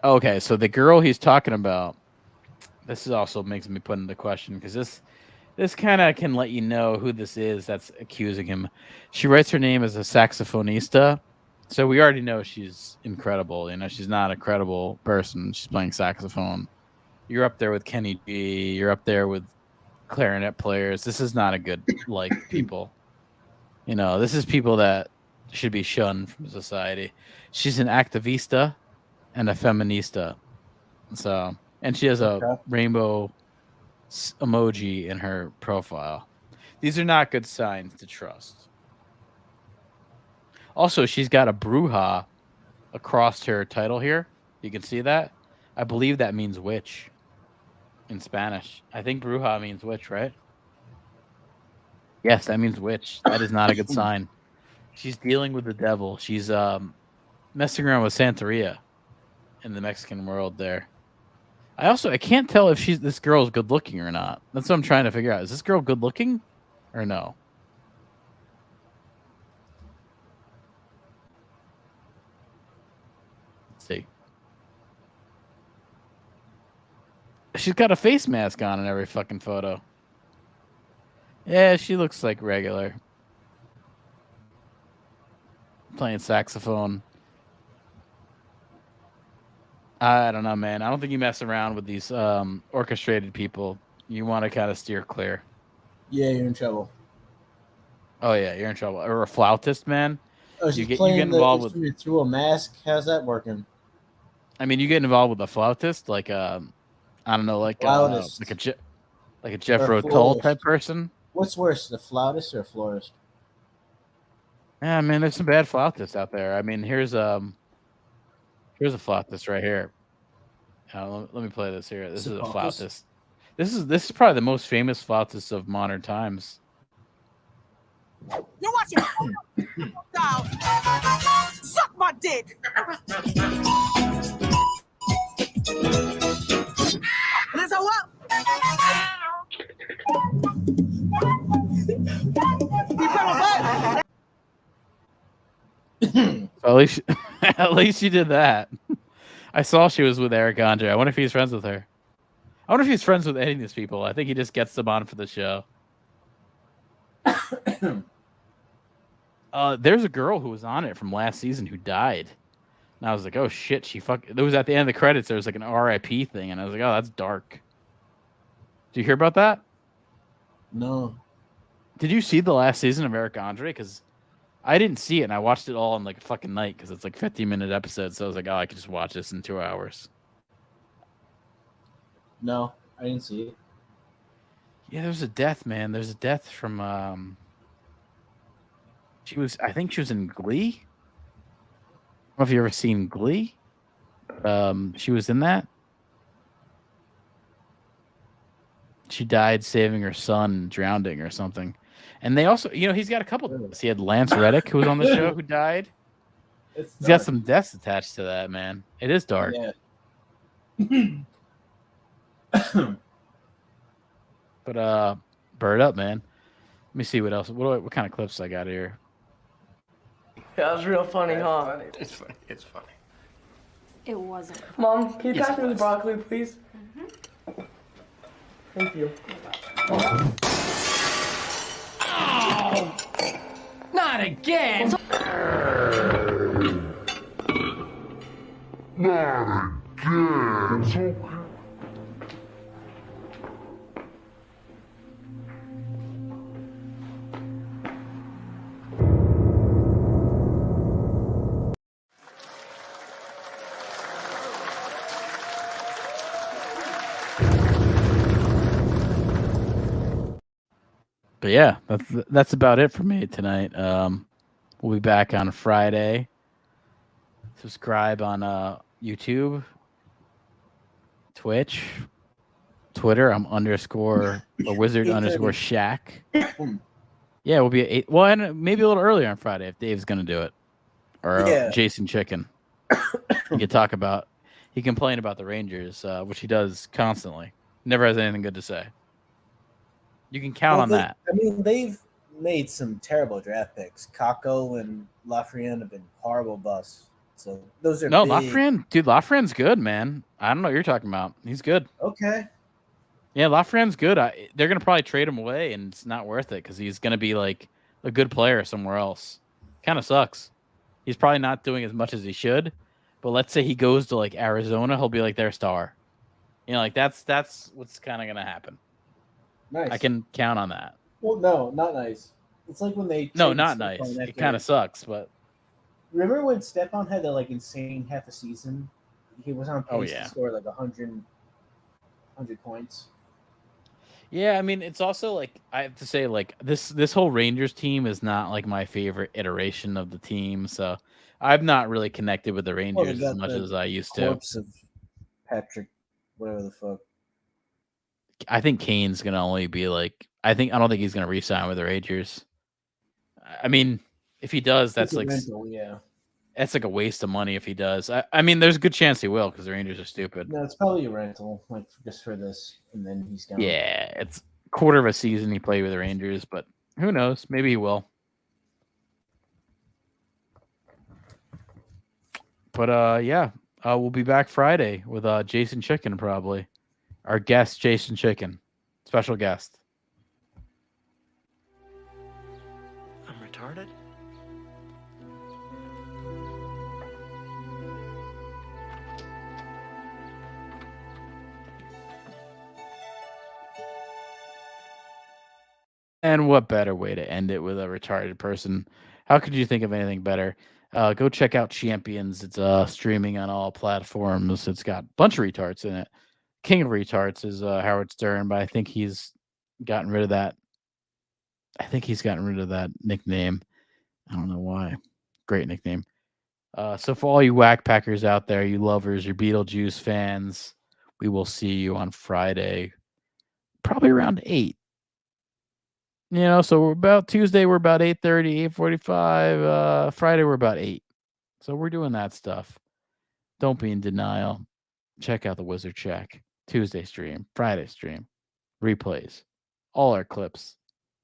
Okay, so the girl he's talking about. This is also makes me put into question because this kind of can let you know who this is that's accusing him. She writes her name as a saxophonista. So we already know she's incredible. You know, she's not a credible person. She's playing saxophone. You're up there with Kenny G. You're up there with clarinet players. This is not a good people. You know, this is people that should be shunned from society. She's an activista and a feminista. So, and she has a rainbow emoji in her profile. These are not good signs to trust. Also, she's got a bruja across her title here. You can see that. I believe that means witch in Spanish. I think bruja means witch, right? Yes, that means witch. That is not a good sign. She's dealing with the devil. She's messing around with Santeria in the Mexican world there. I can't tell if this girl is good looking or not. That's what I'm trying to figure out. Is this girl good looking or no? Let's see. She's got a face mask on in every fucking photo. Yeah, she looks like regular. Playing saxophone. I don't know, man. I don't think you mess around with these orchestrated people. You want to kind of steer clear. Yeah, you're in trouble. Oh yeah, you're in trouble. Or a flautist, man. Oh, she's playing the instrument through a mask. How's that working? I mean, you get involved with a flautist, like I don't know, like a Jeff Rotel type person. What's worse, the flautist or a florist? Yeah, man, there's some bad flautists out there. I mean, here's a flautist right here. Let me play this here. This is a flautist. This is probably the most famous flautist of modern times. You're watching down. Suck my dick. Lizzo up. At least she did that. I saw she was with Eric Andre. I wonder if he's friends with her. I wonder if he's friends with any of these people. I think he just gets them on for the show. There's a girl who was on it from last season who died. And I was like, oh shit, There was at the end of the credits, there was like an RIP thing, and I was like, oh, that's dark. Did you hear about that? No. Did you see the last season of Eric Andre? Because I didn't see it, and I watched it all in like a fucking night because it's like 15-minute episodes. So I was like, oh, I could just watch this in 2 hours. No, I didn't see it. Yeah, there's a death, man. There's a death from I think she was in Glee. I don't know if you ever seen Glee. She was in that. She died saving her son drowning or something. And they also, he's got a couple. He had Lance Reddick, who was on the show, who died. It's He's got some deaths attached to that, man. It is dark. Yeah. But bird up, man. Let me see what else. What kind of clips I got here? That was real funny, huh? It's funny. It's funny. It wasn't. Mom, can you Yes, pass it me the was. broccoli, please? Thank you. Oh, not again! But yeah, that's about it for me tonight. We'll be back on Friday. Subscribe on YouTube, Twitch, Twitter. I'm _ or wizard _ shack. Yeah, we'll be at 8. Well, and maybe a little earlier on Friday if Dave's gonna do it, or Jason Chicken. He can talk about. He complain about the Rangers, which he does constantly. Never has anything good to say. You can count on that. I mean, they've made some terrible draft picks. Kako and Lafreniere have been horrible busts. So those are Lafreniere's good, man. I don't know what you're talking about. He's good. Okay. Yeah, Lafreniere's good. They're gonna probably trade him away, and it's not worth it because he's gonna be like a good player somewhere else. Kind of sucks. He's probably not doing as much as he should. But let's say he goes to like Arizona, he'll be like their star. Like that's what's kind of gonna happen. Nice. I can count on that. Well, no, not nice. It's like when they No, not nice. It kind of sucks, but remember when Stepan had that like insane half a season? He was on pace yeah. to score like 100 points. Yeah, I mean, it's also like I have to say, like this whole Rangers team is not like my favorite iteration of the team, so I'm not really connected with the Rangers as much as I used to. Corpse of Patrick, whatever the fuck. I think Kane's gonna only be like. I don't think he's gonna re-sign with the Rangers. I mean, if he does, that's like rental, yeah. That's like a waste of money if he does. I mean, there's a good chance he will because the Rangers are stupid. No, it's probably a rental, like just for this, and then he's gone. Yeah, it's quarter of a season he played with the Rangers, but who knows? Maybe he will. But yeah, we'll be back Friday with Jason Chicken probably. Our guest, Jason Chicken, special guest. I'm retarded? And what better way to end it with a retarded person? How could you think of anything better? Go check out Champions. It's streaming on all platforms. It's got a bunch of retards in it. King of retards is Howard Stern, but I think he's gotten rid of that. Nickname. I don't know why. Great nickname. So for all you whack packers out there, you lovers, you Beetlejuice fans, we will see you on Friday, probably around 8. So we're about Tuesday, we're about 8:30, 8:45. Friday, we're about 8. So we're doing that stuff. Don't be in denial. Check out the WizardShack. Tuesday stream, Friday stream, replays, all our clips.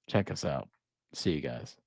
Check us out. See you guys.